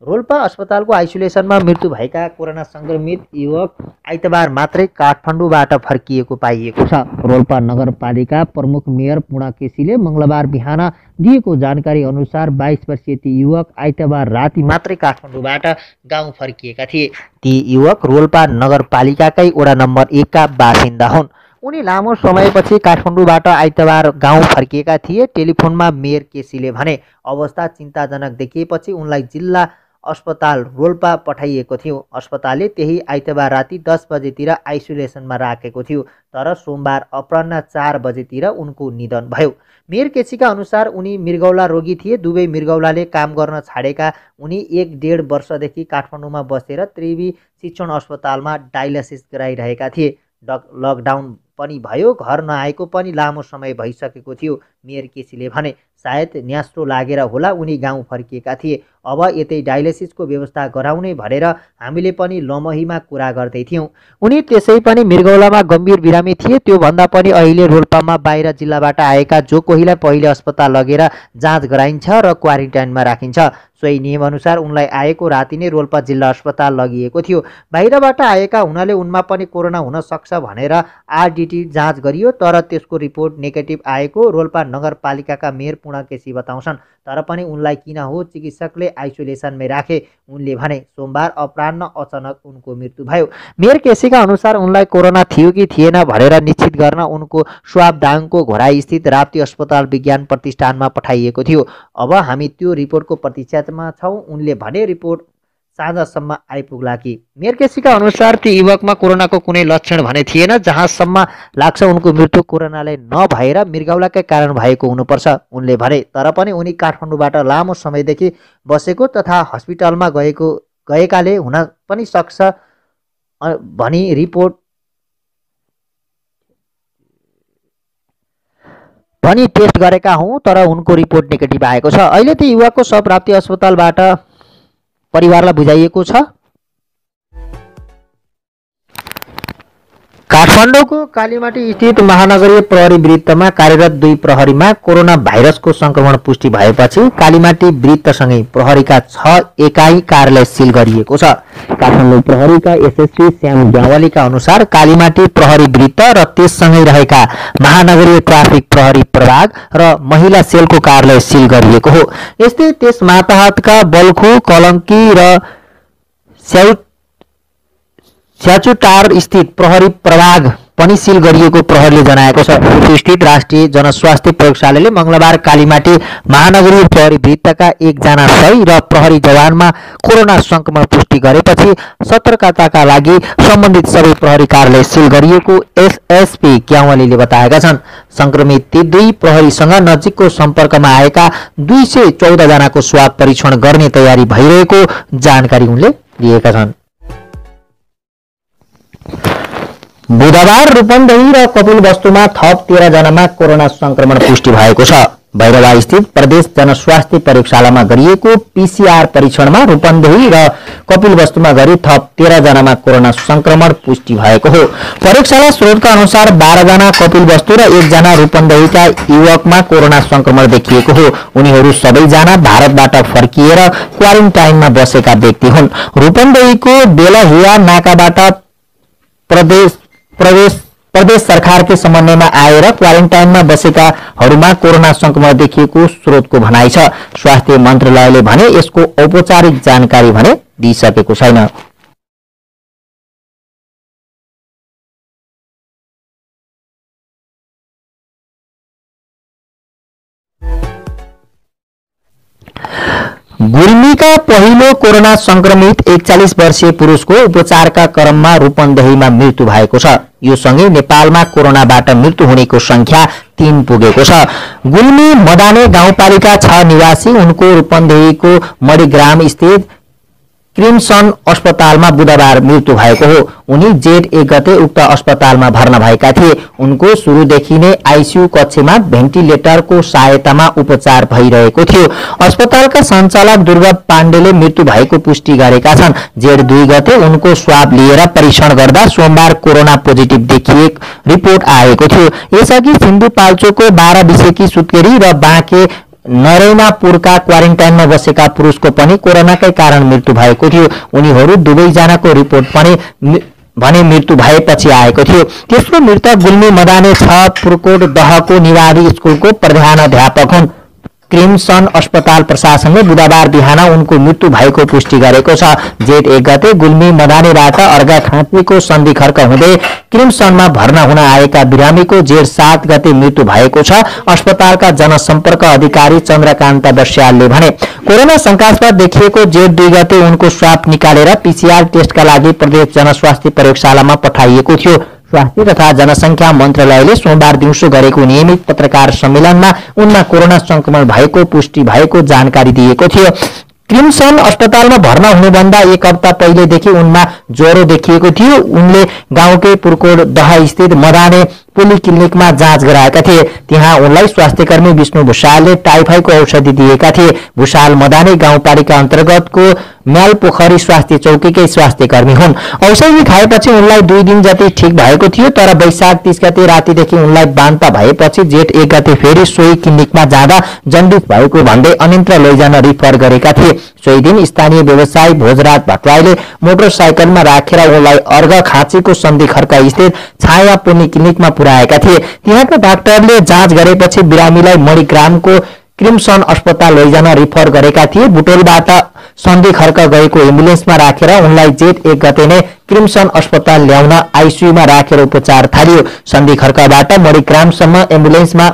रोल्पा अस्पतालको आइसोलेसनमा मृत्यु भएका कोरोना संक्रमित युवक आइतबार मात्रै काठमाडौँबाट फर्किएको पाइएको छ। रोल्पा नगरपालिका प्रमुख मेयर पूर्णा केसीले मङ्गलबार बिहान दिएको जानकारी अनुसार 22 वर्षीय ती युवक आइतबार राति मात्रै काठमाडौँबाट गाउँ फर्किएका थिए। ती युवक रोल्पा नगरपालिकाकै वडा नम्बर 1 का बासिन्दा हुन्। उनी लामो समयपछि काठमाडौँबाट आइतबार गाउँ फर्किएका थिए। टेलिफोनमा मेयर केसीले भने अवस्था चिन्ताजनक देखिएपछि उनलाई जिल्ला अस्पताल रोल्पा पठाइएको थियो। अस्पतालले त्यही आइतबार राति 10 बजेतिर आइसोलेसनमा राखेको थियो, तर सोमबार अपराह्न 4 बजेतिर उनको निधन भयो। मेयर केसीका अनुसार उनी मृगौला रोगी थिए। दुवै मृगौलाले काम गर्न छाडेका उनी 1.5 वर्षदेखि काठमाडौँमा बसेर त्रिवी शिक्षण अस्पतालमा डायलासिस गराइरहेका थिए। लकडाउन पनि भयो, घर नआएको पनि लामो समय भइसकेको थियो। मेयर केसीले भने सायद न्यास्रो लागेर होला उनी गाउँ फर्किएका थिए। अब यतै डायलिसिसको व्यवस्था गराउने भनेर हामीले पनि लमहीमा कुरा गर्दै थियौँ। उनी त्यसै पनि मृगौलामा गम्भीर बिरामी थिए। त्योभन्दा पनि अहिले रोल्पामा बाहिर जिल्लाबाट आएका जो कोहीलाई पहिले अस्पताल लगेर जाँच गराइन्छ र क्वारेन्टाइनमा राखिन्छ। सोही नियमअनुसार उनलाई आएको राति नै रोल्पा जिल्ला अस्पताल लगिएको थियो। बाहिरबाट आएका हुनाले उनमा पनि कोरोना हुन सक्छ भनेर आरडिटी जाँच गरियो, तर त्यसको रिपोर्ट नेगेटिभ आएको रोल्पा नगरपालिकाका मेयर पूर्ण केसी बताउँछन्। तर पनि उनलाई किन हो चिकित्सकले आइसोलेसनमै राखे। उनले भने सोमबार अपराह्न अचानक उनको मृत्यु भयो। मेयर केसीका अनुसार उनलाई कोरोना थियो कि थिएन भनेर निश्चित गर्न उनको स्वाब दाङको घोराई स्थित राप्ती अस्पताल विज्ञान प्रतिष्ठानमा पठाइएको थियो। अब हामी त्यो रिपोर्टको प्रतीक्षामा छौँ। उनले भने रिपोर्ट साँझसम्म आइपुग्ला कि। मेयर केसीका अनुसार ती युवकमा कोरोनाको कुनै लक्षण भने थिएन। जहाँसम्म लाग्छ उनको मृत्यु कोरोनाले नभएर मृगौलाकै कारण भएको हुनुपर्छ उनले भने। तर पनि उनी काठमाडौँबाट लामो समयदेखि बसेको तथा हस्पिटलमा गएकाले हुन पनि सक्छ भनी रिपोर्ट भनी टेस्ट गरेका हौँ, तर उनको रिपोर्ट नेगेटिभ आएको छ। अहिले ती युवकको शव राप्ती अस्पतालबाट परिवारलाई बुझाइएको छ। काठमाडौँको कालीमाटी स्थित महानगरीय प्रहरी वृत्तमा कार्यरत 2 प्रहरीमा कोरोना भाइरसको संक्रमण पुष्टि भएपछि कालीमाटी वृत्तसँगै प्रहरीका 6 एकाइ कार्यालय सिल गरिएको छ। काठमाडौँ प्रहरीका एसएसपी श्याम ग्यावालीका अनुसार कालीमाटी प्रहरी वृत्त र त्यससँगै रहेका महानगरीय ट्राफिक प्रहरी प्रभाग र महिला सेलको कार्यालय सिल गरिएको हो। यस्तै त्यस माताहतका बल्खु, कलङ्की र स्याचुटार स्थित प्रहरी प्रभाग पनि सिल गरिएको प्रहरीले जनाएको छ। स्थित राष्ट्रिय जनस्वास्थ्य प्रयोगशालाले मंगलबार कालीमाटी महानगरीय प्रहरी वृत्तका 1 जना सही र प्रहरी जवानमा कोरोना संक्रमण पुष्टि गरेपछि सतर्कताका लागि सम्बन्धित सबै प्रहरी कार्यालय सिल गरिएको एसएसपी ग्यावालीले बताएका छन्। संक्रमित ती 2 प्रहरीसँग नजिकको सम्पर्कमा आएका 214 जनाको स्वाब परीक्षण गर्ने तयारी भइरहेको जानकारी उनले दिएका छन्। बुधबार रूपन्देही र कपिलवस्तुमा थप 13 जनामा कोरोना संक्रमण पुष्टि भएको छ। भैरवा स्थित प्रदेश जनस्वास्थ्य प्रयोगशालामा गरिएको पीसीआर परीक्षणमा रूपन्देही र कपिलवस्तुमा गरी थप 13 जनामा कोरोना संक्रमण पुष्टि भएको हो। प्रयोगशाला स्रोतका अनुसार 12 जना कपिलवस्तु र 1 जना रूपन्देहीका युवकमा कोरोना संक्रमण देखिएको हो। उनीहरू सबैजना भारतबाट फर्किएर क्वारेन्टाइनमा बसेका व्यक्ति हुन्। रूपन्देहीको बेलाहिया नाकाबाट प्रदेश सरकारकै समन्वयमा आएर क्वारेन्टाइनमा बसेकाहरूमा कोरोना संक्रमण देखिएको स्रोतको भनाइ छ। स्वास्थ्य मन्त्रालयले भने यसको औपचारिक जानकारी भने दिइसकेको छैन। गुल्मीका पहिलो कोरोना संक्रमित 41 वर्षीय पुरुषको उपचारका क्रममा रूपन्देहीमा मृत्यु भएको छ। यो सँगै नेपालमा कोरोनाबाट मृत्यु हुनेको संख्या 3 पुगेको छ। गुल्मी मदाने गाउँपालिका 6 निवासी उनको रूपन्देहीको मणिग्राम स्थित क्रिमसन अस्पतालमा बुधबार मृत्यु भएको हो। उनी जेठ 1 गते उक्त अस्पतालमा भर्ना भएका थिए। उनको सुरुदेखि नै आईसीयू कक्षमा भेन्टिलेटरको सहायतामा उपचार भइरहेको थियो। अस्पतालका सञ्चालक दुर्गा पाण्डेले मृत्यु भएको पुष्टि गरेका छन्। जेठ 2 गते उनको स्वाब लिएर परीक्षण गर्दा सोमबार कोरोना पोजिटिभ देखिएको रिपोर्ट आएको थियो। यसअघि सिन्धुपाल्चोकको 12 विषेकी सुत्केरी र बाँके नरैनापुरका क्वारेन्टाइनमा बसेका पुरुषको पनि कोरोनाकै कारण मृत्यु भएको थियो। उनीहरू दुवैजनाको रिपोर्ट पनि भने मृत्यु भएपछि आएको थियो। तेस्रो मृतक गुल्मी मदाने 6 पुरकोट दहको निवारी स्कुलको प्रधानाध्यापक हुन्। क्रिमसन अस्पताल प्रशासनले बुधबार बिहान उनको मृत्यु भएको पुष्टि गरेको छ। जेठ 1 गते गुल्मी मदानेबाट अर्घाखाँचीको सन्धि खर्क हुँदै क्रिमसनमा भर्ना हुन आएका बिरामीको जेठ 7 गते मृत्यु भएको छ। अस्पतालका जनसम्पर्क अधिकारी चन्द्रकान्त बस्यालले भने कोरोना शंकास्पद देखिएको जेठ 2 गते उनको स्वाब निकालेर पीसीआर टेस्टका लागि प्रदेश जनस्वास्थ्य प्रयोगशालामा पठाइएको थियो। स्वास्थ्य तथा जनसंख्या मन्त्रालयले सोमबार दिउँसो गरेको नियमित पत्रकार सम्मेलनमा उनमा कोरोना संक्रमण भएको पुष्टि भएको जानकारी दिएको थियो। क्रिमसन अस्पतालमा भर्ना हुनुभन्दा 1 हप्ता पहिलेदेखि उनमा ज्वरो देखिएको थियो। उनले गाउँकै पुरकोट दह स्थित मदाने पोलिक्लिनिकमा जाँच गराएका थिए। त्यहाँ उनलाई स्वास्थ्यकर्मी विष्णु भुषालले टाइफाइडको औषधि दिएका थिए। भुषाल मदाने गाउँपालिका अन्तर्गतको म्यालपोखरी स्वास्थ्य चौकीकै स्वास्थ्यकर्मी हुन्। औषधि खाएपछि उनलाई 2 दिन जति ठिक भएको थियो, तर वैशाख 30 गते रातिदेखि उनलाई बान्ता भएपछि जेठ 1 गते फेरि सोही क्लिनिकमा जाँदा जन्डिस भएको भन्दै अन्यत्र लैजान रिफर गरेका थिए। सोही दिन स्थानीय व्यवसायी भोजराज भट्टराईले मोटरसाइकलमा राखेर उनलाई अर्घखाँचीको सन्धि खर्क स्थित छाया पोलिक्लिनिकमा पुर्याएका थिए। त्यहाँका डाक्टरले जाँच गरेपछि बिरामीलाई मणिग्रामको क्रिम्सन अस्पताल लैजान रिफर गरेका थिए। बुटोलबाट सन्धि खर्क गएको एम्बुलेन्समा राखेर उनलाई जेठ 1 गते नै क्रिम्सन अस्पताल ल्याउन आइसियुमा राखेर उपचार थालियो। सन्धि खर्कबाट मणिग्रामसम्म एम्बुलेन्समा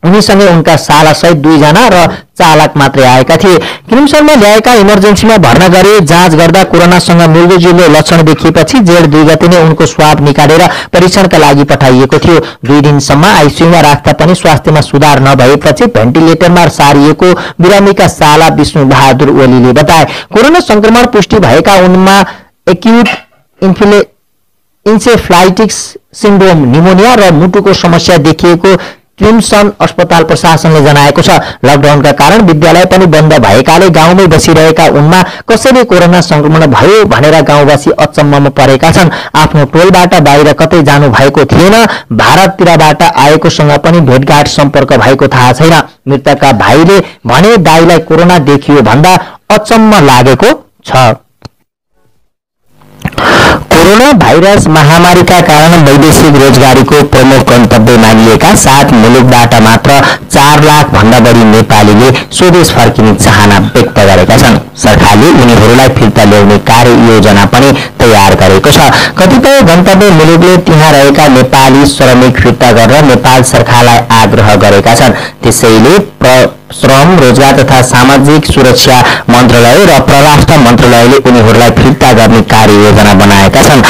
उनीसँगै उनका सालासहित 2 जना र चालक मात्रै आएका थिए। क्रिम्सनमा ल्याएका इमर्जेन्सीमा भर्ना गरी जाँच गर्दा कोरोनासँग मिल्दोजुल्दो लक्षण देखिएपछि जेठ 2 गते नै उनको स्वाब निकालेर परीक्षणका लागि पठाइएको थियो। 2 दिनसम्म आइसियुमा राख्दा पनि स्वास्थ्यमा सुधार नभएपछि भेन्टिलेटरमा सारिएको बिरामीका साला विष्णु बहादुर ओलीले बताए। कोरोना संक्रमण पुष्टि भएका उनमा एक्युट इन्सेफ्लाइटिस सिन्ड्रोम, निमोनिया र मुटुको समस्या देखिएको क्रिम्सन अस्पताल प्रशासनले जनाएको छ। लकडाउनका कारण विद्यालय पनि बन्द भएकाले गाउँमै बसिरहेका उनमा कसैले कोरोना संक्रमण भयो भनेर गाउँवासी अचम्ममा परेका छन्। आफ्नो टोलबाट बाहिर कतै जानु भएको थिएन। भारततिरबाट आएकोसँग पनि भेटघाट सम्पर्क भएको थाहा छैन। मृतकका भाइले भने दाइलाई कोरोना देखियो भन्दा अचम्म लागेको छ। कोरोना भाइरस महामारीका कारण वैदेशिक रोजगारीको प्रमुख गन्तव्य मानिएका 7 मुलुकबाट मात्र 4 लाख भन्दा बढी नेपालीले स्वदेश फर्किने चाहना व्यक्त गरेका छन्। सरकारले उनीहरूलाई फिर्ता ल्याउने कार्ययोजना पनि तयार गरेको छ। कतिपय गन्तव्य मुलुकले त्यहाँ रहेका नेपाली श्रमिक फिर्ता गरेर नेपाल सरकारलाई आग्रह गरेका छन्। त्यसैले श्रम, रोजगार तथा सामाजिक सुरक्षा मन्त्रालय र परराष्ट्र मन्त्रालयले उनीहरूलाई फिर्ता गर्ने कार्ययोजना बनाएका छन्।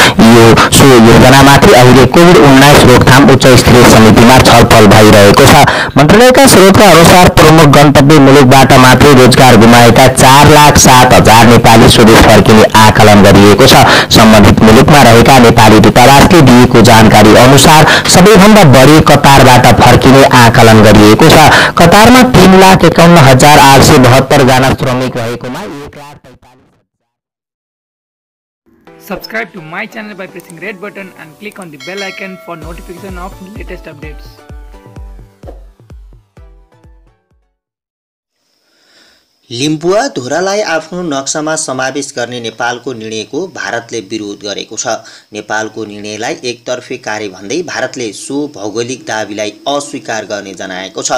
सो योजनामाथि अहिले कोभिड-19 रोकथाम उच्च स्तरीय समितिमा छलफल भइरहेको छ। मन्त्रालयका स्रोतका अनुसार प्रमुख गन्तव्य मुलुकबाट मात्रै रोजगार गुमाएका 4,07,000 नेपाली स्वदेश फर्किने आकलन गरिएको छ। सम्बन्धित मुलुकमा रहेका नेपाली दूतावासले दिएको जानकारी अनुसार सबैभन्दा बढी कतारबाट फर्किने आकलन गरिएको छ। कतारमा 3,51,872 जना श्रमिक रहेकोमा 1,45,000। Subscribe to my channel by pressing red button and click on the bell icon for notification of latest updates. लिम्बुवा धुरालाई आफ्नो नक्सामा समावेश गर्ने नेपालको निर्णयको भारतले विरोध गरेको छ। नेपालको निर्णयलाई एकतर्फी कार्य भन्दै भारतले सो भौगोलिक दाबीलाई अस्वीकार गर्ने जनाएको छ।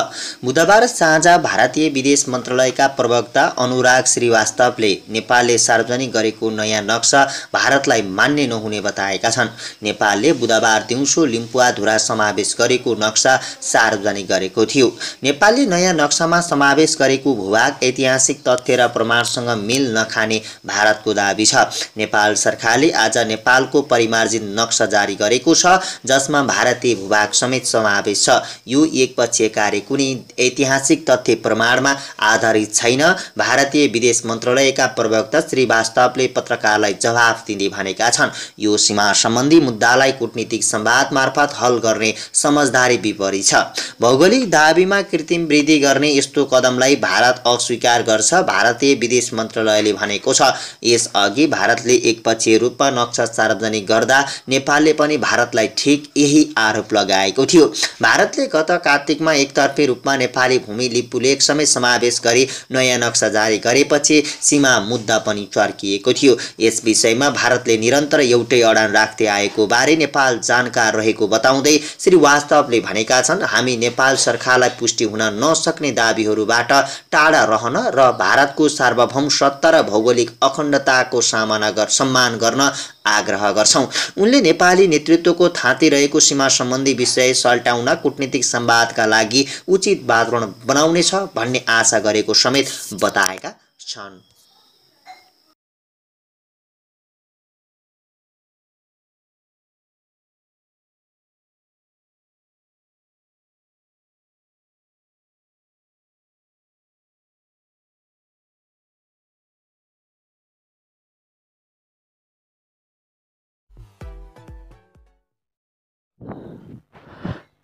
बुधबार साँझ भारतीय विदेश मन्त्रालयका प्रवक्ता अनुराग श्रीवास्तवले नेपालले सार्वजनिक गरेको नयाँ नक्सा भारतलाई मान्य नहुने बताएका छन्। नेपालले बुधबार दिउँसो लिम्बुवा धुरा समावेश गरेको नक्सा सार्वजनिक गरेको थियो। नेपालले नयाँ नक्सामा समावेश गरेको भूभाग ऐतिहासिक तथ्य र प्रमाणसँग मेल नखाने भारतको दाबी छ। नेपाल सरकारले आज नेपालको परिमार्जित नक्सा जारी गरेको छ, जसमा भारतीय भूभाग समेत समावेश छ। यो एकपक्षीय कार्य कुनै ऐतिहासिक तथ्य प्रमाणमा आधारित छैन। भारतीय विदेश मन्त्रालयका प्रवक्ता श्रीवास्तवले पत्रकारलाई जवाफ दिँदै भनेका छन्, यो सीमा सम्बन्धी मुद्दालाई कूटनीतिक संवाद मार्फत हल गर्ने समझदारी विपरीत छ। भौगोलिक दाबीमा कृत्रिम वृद्धि गर्ने यस्तो कदमलाई भारत अस्वीकार गर्छ, भारतीय विदेश मन्त्रालयले भनेको छ। यसअघि भारतले एकपक्षीय रूपमा नक्सा सार्वजनिक गर्दा नेपालले पनि भारतलाई ठिक यही आरोप लगाएको थियो। भारतले गत कार्तिकमा एकतर्फी रूपमा नेपाली भूमि लिपुलेख समेत समावेश गरी नयाँ नक्सा जारी गरेपछि सीमा मुद्दा पनि चर्किएको थियो। यस विषयमा भारतले निरन्तर एउटै अडान राख्दै आएको बारे नेपाल जानकार रहेको बताउँदै श्रीवास्तवले भनेका छन्, हामी नेपाल सरकारलाई पुष्टि हुन नसक्ने दाबीहरूबाट टाढा रहन र भारतको सार्वभौम सत्ता र भौगोलिक अखण्डताको सम्मान गर्न आग्रह गर्छौं। उनले नेपाली नेतृत्वको थाँती रहेको सीमा सम्बन्धी विषय सल्टाउन कूटनीतिक संवादका लागि उचित वातावरण बनाउनेछ भन्ने आशा गरेको समेत बताएका छन्।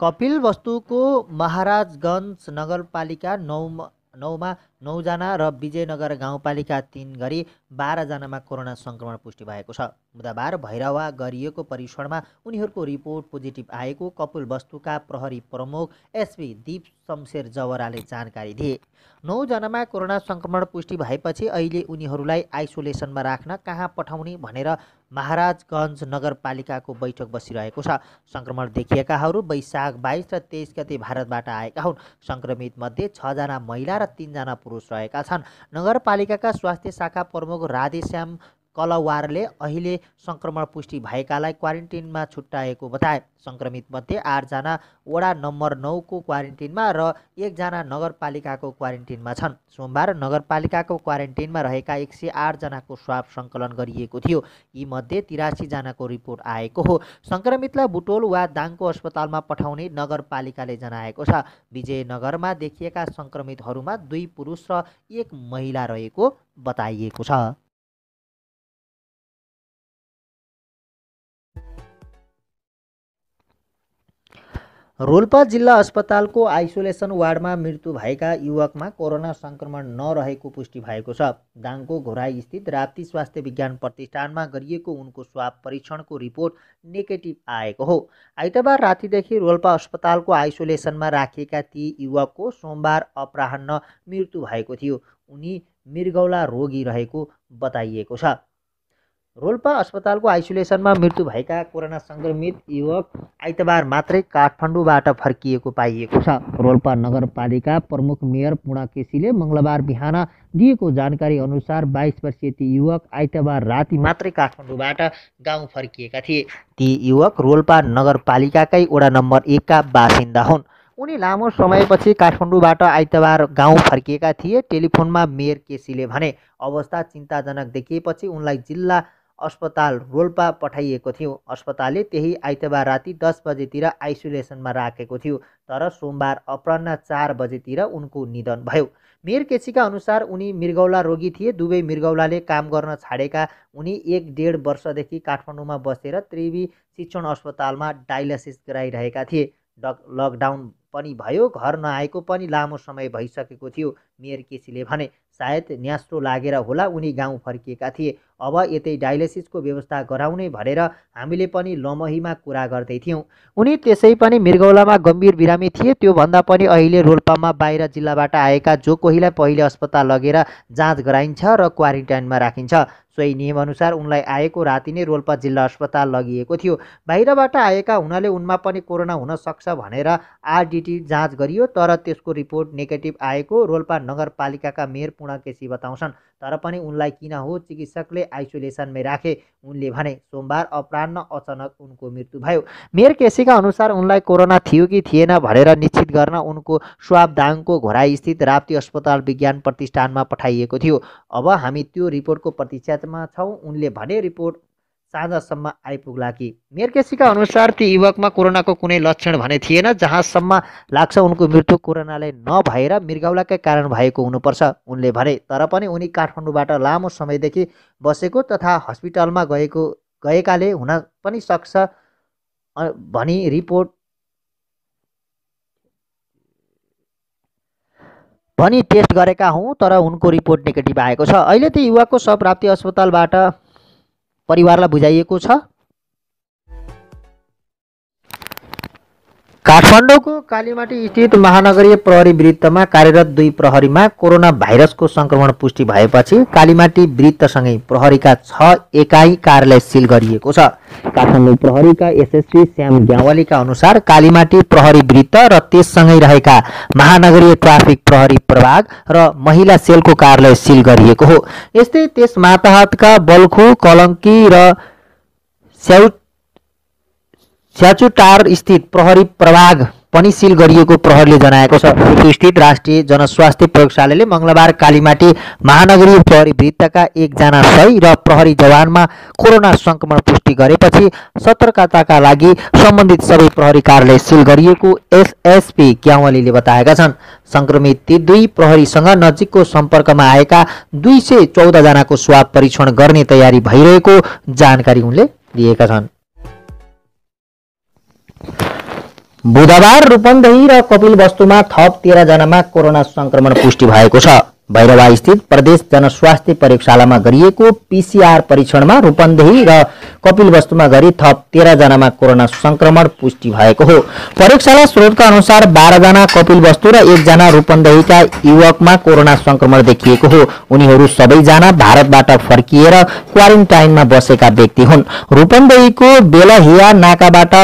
कपिलवस्तुको महाराजगञ्ज नगरपालिका 9मा 9जना र विजयनगर गाउँपालिका 3 गरी 12 जनामा कोरोना संक्रमण पुष्टि भएको छ। बुधबार भैरवा गरिएको परीक्षणमा उनीहरूको रिपोर्ट पोजिटिभ आएको कपिलवस्तुका प्रहरी प्रमुख एसपी दीप शमशेर जवराले जानकारी दिए। 9 जनामा कोरोना संक्रमण पुष्टि भएपछि अहिले उनीहरूलाई आइसोलेसनमा राख्न कहाँ पठाउने भनेर महाराजगञ्ज नगरपालिकाको बैठक बसिरहेको छ। संक्रमण देखिएकाहरू वैशाख 22 र 23 गते भारतबाट आएका हुन्। संक्रमित मध्ये 6 जना महिला र 3 जना पुरुष रहेका छन्। नगरपालिकाका स्वास्थ्य शाखा प्रमुख राधेश्याम कलवारले अहिले संक्रमण पुष्टि भएकालाई क्वारेन्टिनमा छुट्याएको बताए। संक्रमित मध्ये 8 जना वडा नम्बर 9 को क्वारेन्टिनमा र 1 जना नगरपालिकाको क्वारेन्टिनमा छन्। सोमबार नगरपालिकाको क्वारेन्टिनमा रहेका 108 जनाको स्वाब सङ्कलन गरिएको थियो। यी मध्ये 83 जनाको रिपोर्ट आएको हो। संक्रमितलाई बुटोल वा दाङको अस्पतालमा पठाउने नगरपालिकाले जनाएको छ। विजयनगरमा देखिएका संक्रमितहरूमा 2 पुरुष र 1 महिला रहेको बताइएको छ। रोल्पा जिल्ला अस्पतालको आइसोलेसन वार्डमा मृत्यु भएका युवकमा कोरोना संक्रमण नरहेको पुष्टि भएको छ। दाङको घोराई स्थित राप्ती स्वास्थ्य विज्ञान प्रतिष्ठानमा गरिएको उनको स्वाब परीक्षणको रिपोर्ट नेगेटिभ आएको हो। आइतबार रातिदेखि रोल्पा अस्पतालको आइसोलेसनमा राखिएका ती युवकको सोमबार अपराह्न मृत्यु भएको थियो। उनी मृगौला रोगी रहेको बताइएको छ। रोल्पा अस्पतालको आइसोलेसनमा मृत्यु भएका कोरोना संक्रमित युवक आइतबार मात्रै काठमाडौँबाट फर्किएको पाइएको छ। रोल्पा नगरपालिका प्रमुख मेयर पूर्णा केसीले मङ्गलबार बिहान दिएको जानकारी अनुसार 22 वर्षीय ती युवक आइतबार राति मात्रै काठमाडौँबाट गाउँ फर्किएका थिए। ती युवक रोल्पा नगरपालिकाकै वडा नम्बर 1 का बासिन्दा हुन्। उनी लामो समयपछि काठमाडौँबाट आइतबार गाउँ फर्किएका थिए। टेलिफोनमा मेयर केसीले भने अवस्था चिन्ताजनक देखिएपछि उनलाई जिल्ला अस्पताल रोल्पा पठाइएको थियो। अस्पतालले त्यही आइतबार राति 10 बजेतिर आइसोलेसनमा राखेको थियो, तर सोमबार अपराह्न 4 बजेतिर उनको निधन भयो। मेयर केसीका अनुसार उनी मृगौला रोगी थिए। दुवै मृगौलाले काम गर्न छाडेका उनी 1.5 वर्षदेखि काठमाडौँमा बसेर त्रिवी शिक्षण अस्पतालमा डायलासिस गराइरहेका थिए। लकडाउन पनि भयो, घर नआएको पनि लामो समय भइसकेको थियो। मेयर केसीले भने सायद न्यास्रो लागेर होला उनी गाउँ फर्किएका थिए। अब यतै डायलासिसको व्यवस्था गराउने भनेर हामीले पनि लमहीमा कुरा गर्दै थियौँ। उनी त्यसै पनि मृगौलामा गम्भीर बिरामी थिए। त्योभन्दा पनि अहिले रोल्पामा बाहिर जिल्लाबाट आएका जो कोहीलाई पहिले अस्पताल लगेर जाँच गराइन्छ र क्वारेन्टाइनमा राखिन्छ। सोही नियमअनुसार उनलाई आएको राति नै रोल्पा जिल्ला अस्पताल लगिएको थियो। बाहिरबाट आएका हुनाले उनमा पनि कोरोना हुन सक्छ भनेर आरडिटी जाँच गरियो, तर त्यसको रिपोर्ट नेगेटिभ आएको रोल्पा नगरपालिकाका मेयर पूर्णा केसी बताउँछन्। तर पनि उनलाई किन हो चिकित्सकले आइसोलेसनमै राखे। उनले भने सोमबार अपराह्न अचानक उनको मृत्यु भयो। मेयर केसीका अनुसार उनलाई कोरोना थियो कि थिएन भनेर निश्चित गर्न उनको स्वाब दाङको घोराई स्थित राप्ती अस्पताल विज्ञान प्रतिष्ठानमा पठाइएको थियो। अब हामी त्यो रिपोर्टको प्रतीक्षामा छौँ। उनले भने रिपोर्ट साँझसम्म आइपुग्ला कि। मेयर केसीका अनुसार ती युवकमा कोरोनाको कुनै लक्षण भने थिएन। जहाँसम्म लाग्छ उनको मृत्यु कोरोनाले नभएर मृगौलाकै कारण भएको हुनुपर्छ। उनले भने तर पनि उनी काठमाडौँबाट लामो समयदेखि बसेको तथा हस्पिटलमा गएकाले हुन पनि सक्छ भनी टेस्ट गरेका हौँ, तर उनको रिपोर्ट नेगेटिभ आएको छ। अहिले ती युवकको शव राप्ती अस्पतालबाट परिवारलाई बुझाइएको छ। काठमाडौँको कालीमाटी स्थित महानगरीय प्रहरी वृत्तमा कार्यरत 2 प्रहरीमा कोरोना भाइरसको संक्रमण पुष्टि भएपछि कालीमाटी वृत्तसँगै प्रहरीका 6 एकाइ कार्यालय सिल गरिएको छ। काठमाडौँ प्रहरीका एसएसपी श्याम ग्यावालीका अनुसार कालीमाटी प्रहरी वृत्त र त्यससँगै रहेका महानगरीय ट्राफिक प्रहरी प्रभाग र महिला सेलको कार्यालय सिल गरिएको हो। यस्तै त्यस माताहतका बल्खु, कलङ्की र स्याचुटार स्थित प्रहरी प्रभाग पनि सिल गरिएको प्रहरीले जनाएको छ। रुकु स्थित राष्ट्रिय जनस्वास्थ्य प्रयोगशालाले मङ्गलबार कालीमाटी महानगरीय प्रहरी वृत्तका 1 जना सही र प्रहरी जवानमा कोरोना संक्रमण पुष्टि गरेपछि सतर्कताका लागि सम्बन्धित सबै प्रहरी कार्यालय सिल गरिएको एसएसपी ग्यावालीले बताएका छन्। संक्रमित ती 2 प्रहरीसँग नजिकको सम्पर्कमा आएका 214 जनाको स्वाब परीक्षण गर्ने तयारी भइरहेको जानकारी उनले दिएका छन्। बुधबार रूपन्देही र कपिलवस्तुमा थप 13 जनामा कोरोना संक्रमण पुष्टि भएको छ। भैरवा स्थित प्रदेश जनस्वास्थ्य प्रयोगशालामा गरिएको पीसीआर परीक्षणमा रूपन्देही र कपिलवस्तुमा गरी थप 13 जनामा कोरोना संक्रमण पुष्टि भएको हो। प्रयोगशाला स्रोतका अनुसार 12 जना कपिलवस्तु र 1 जना रूपन्देहीका युवकमा कोरोना संक्रमण देखिएको हो। उनीहरू सबैजना भारतबाट फर्किएर क्वारेन्टाइनमा बसेका व्यक्ति हुन्। रूपन्देहीको बेलहिया नाकाबाट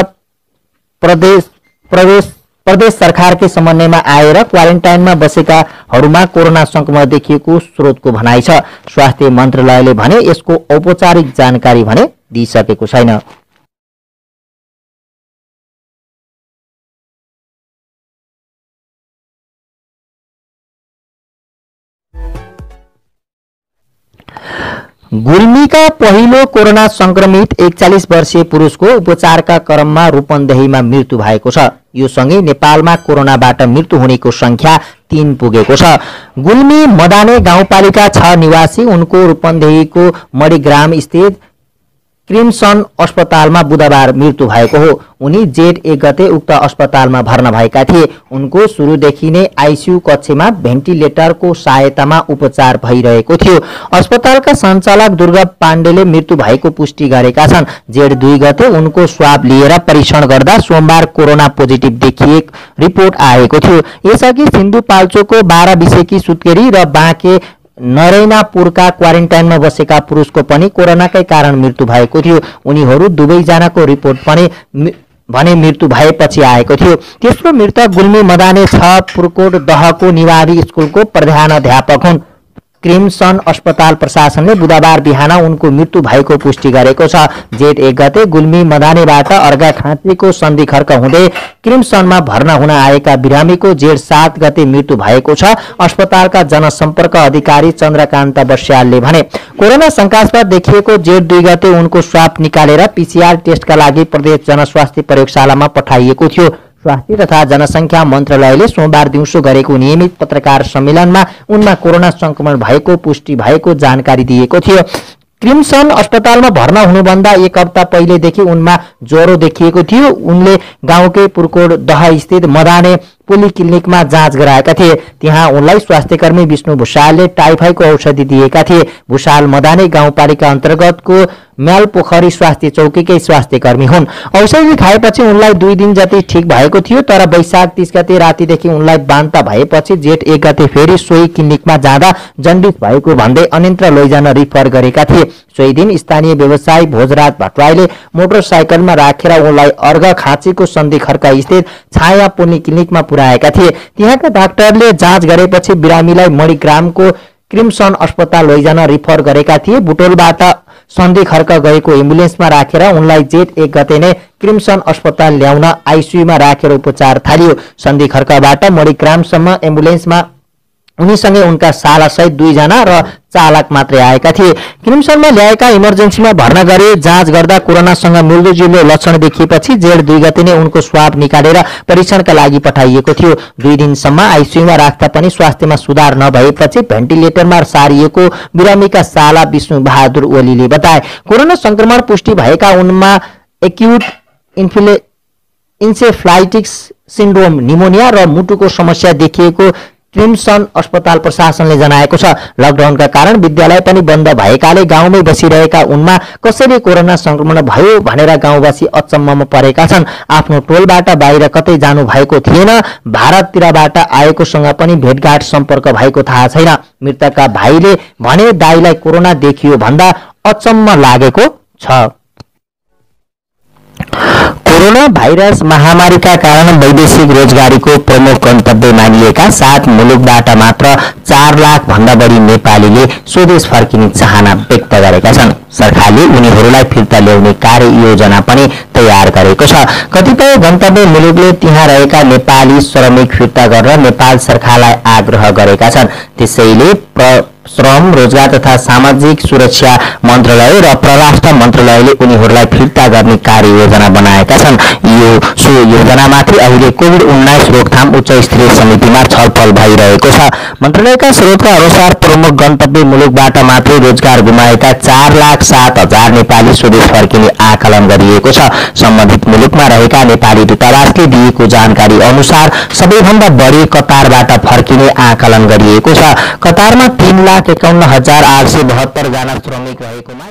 प्रदेश सरकारकै समन्वयमा आएर क्वारेन्टाइनमा बसेकाहरूमा कोरोना संक्रमण देखिएको स्रोतको भनाइ छ। स्वास्थ्य मन्त्रालयले भने यसको औपचारिक जानकारी भने दिइसकेको छैन। गुल्मीका पहिलो कोरोना संक्रमित 41 वर्षीय पुरुषको उपचारका क्रममा रूपन्देहीमा मृत्यु भएको छ। यो सँगै नेपालमा कोरोनाबाट मृत्यु हुनेको संख्या 3 पुगेको छ। गुल्मी मदाने गाउँपालिका 6 निवासी उनको रूपन्देहीको मणिग्राम स्थित क्रिम्सन अस्पतालमा बुधबार मृत्यु भएको हो। उनी जेठ 1 गते उक्त अस्पतालमा भर्ना भएका थिए। उनको सुरुदेखि नै आईसीयू कक्षमा भेन्टिलेटरको सहायतामा उपचार भइरहेको थियो। अस्पतालका सञ्चालक दुर्गा पाण्डेले मृत्यु भएको पुष्टि गरेका छन्। जेठ 2 गते उनको स्वाब लिएर परीक्षण गर्दा सोमबार कोरोना पोजिटिभ देखिएको रिपोर्ट आएको थियो। यसअघि सिन्धुपाल्चोकको 12 बिसेकी सुत्केरी र बाँके नरैनापुरका क्वारेन्टाइनमा बसेका पुरुषको पनि कोरोनाकै कारण मृत्यु भएको थियो। उनीहरू दुवैजनाको रिपोर्ट भने मृत्यु भएपछि आएको थियो। तेस्रो मृतक गुल्मी मदाने 6 पुरकोट दहको निवारी स्कुलको प्रधानाध्यापक हुन्। क्रिम्सन अस्पताल प्रशासनले बुधबार बिहान उनको मृत्यु भएको पुष्टि गरेको छ। जेठ 1 गते गुल्मी मदानेबाट अर्घाखाँचीको सन्धि खर्क हुँदै क्रिम्सनमा भर्ना हुन आएका बिरामीको जेठ 7 गते मृत्यु भएको छ। अस्पतालका जनसम्पर्क अधिकारी चन्द्रकान्त बस्यालले भने कोरोना शंकास्पद देखिएको जेठ 2 गते उनको स्वाब निकालेर पीसीआर टेस्टका लागि प्रदेश जनस्वास्थ्य प्रयोगशालामा पठाइएको थियो। स्वास्थ्य तथा जनसंख्या मन्त्रालयले सोमबार दिउँसो गरेको नियमित पत्रकार सम्मेलनमा उनमा कोरोना संक्रमण भएको पुष्टि भएको जानकारी दिएको थियो। क्रिम्सन अस्पतालमा भर्ना हुनुभन्दा 1 हप्ता पहिलेदेखि उनमा ज्वरो देखिएको थियो। उनले गाउँकै पुरकोट दह स्थित मदाने पोलिक्लिनिकमा जाँच गराएका थिए। त्यहाँ उनलाई स्वास्थ्यकर्मी विष्णु भुषालले टाइफाइडको औषधि दिएका थिए। भुषाल मदाने गाउँपालिका अन्तर्गतको म्यालपोखरी स्वास्थ्य चौकीकै स्वास्थ्यकर्मी हुन्। औषधि खाएपछि उनलाई 2 दिन जति ठिक भएको थियो, तर वैशाख 30 गते रातिदेखि उनलाई बान्ता भएपछि जेठ 1 गते फेरि सोही क्लिनिकमा जाँदा जन्डिस भएको भन्दै अन्यत्र लैजान रिफर गरेका थिए। सोही दिन स्थानीय व्यवसायी भोजराज भट्टराईले मोटरसाइकलमा राखेर उनलाई अर्घाखाँचीको सन्धि खर्क स्थित छाया पोलिक्लिनिकमा पुर्याएका थिए। त्यहाँका डाक्टरले जाँच गरेपछि बिरामीलाई मणिग्रामको क्रिम्सन अस्पताल लैजान रिफर गरेका थिए। बुटोलबाट सन्धि खर्क गएको एम्बुलेन्समा राखेर उनलाई जेठ 1 गते नै क्रिम्सन अस्पताल ल्याउन आईसीयूमा राखेर उपचार थालियो। सन्धि खर्कबाट मणिग्रामसम्म एम्बुलेन्समा उनीसँगै उनका सालासहित 2 जना र चालक मात्रै आएका थिए। क्रिम्सनमा ल्याएका इमर्जेन्सीमा भर्ना गरे जाँच गर्दा कोरोनासँग मिल्दोजुल्दो लक्षण देखिएपछि जेठ 2 गते नै उनको स्वाब निकालेर परीक्षणका लागि पठाइएको थियो। 2 दिनसम्म आईसीयूमा राख्दा पनि स्वास्थ्यमा सुधार नभएपछि भेन्टिलेटरमा सारिएको बिरामीका साला विष्णु बहादुर ओलीले बताए। कोरोना संक्रमण पुष्टि भएका उनमा एक्युट इन्सेफ्लाइटिस सिन्ड्रोम, निमोनिया र मुटुको समस्या देखिएको क्रिम्सन अस्पताल प्रशासनले जनाएको छ। लकडाउनका कारण विद्यालय पनि बन्द भएकाले गाउँमै बसिरहेका उनमा कसरी कोरोना संक्रमण भयो भनेर गाउँवासी अचम्ममा परेका छन्। आफ्नो टोलबाट बाहिर कतै जानु भएको थिएन। भारततिरबाट आएकोसँग पनि भेटघाट सम्पर्क भएको थाहा छैन। मृतकका भाइले भने दाइलाई कोरोना देखियो भन्दा अचम्म लागेको छ। कोरोना भाइरस महामारीका कारण वैदेशिक रोजगारीको प्रमुख गन्तव्य मानिएका 7 मुलुकबाट मात्र 4 लाख भन्दा बढी नेपालीले स्वदेश फर्किने चाहना व्यक्त गरेका छन्। सरकारले उनीहरूलाई फिर्ता ल्याउने कार्ययोजना पनि तयार गरेको छ। कतिपय गन्तव्य मुलुकले त्यहाँ रहेका नेपाली श्रमिक फिर्ता गरेर नेपाल सरकारलाई आग्रह गरेका छन्। त्यसैले श्रम, रोजगार तथा सामाजिक सुरक्षा मन्त्रालय र परराष्ट्र मन्त्रालयले उनीहरूलाई फिर्ता गर्ने कार्ययोजना बनाएका छन्। सो योजनामाथि अहिले कोभिड-19 रोकथाम उच्च स्तरीय समितिमा छलफल भइरहेको छ। मन्त्रालयका स्रोतका अनुसार प्रमुख गन्तव्य 90 मुलुकबाट मात्रै रोजगार गुमाएका 4,07,000 नेपाली स्वदेश फर्किने आकलन गरिएको छ। सम्बन्धित मुलुकमा रहेका नेपाली दूतावासले दिएको जानकारी अनुसार सबैभन्दा बढी कतारबाट फर्किने आकलन गरिएको छ। कतारमा 3,51,872 जना श्रमिक रहेकोमा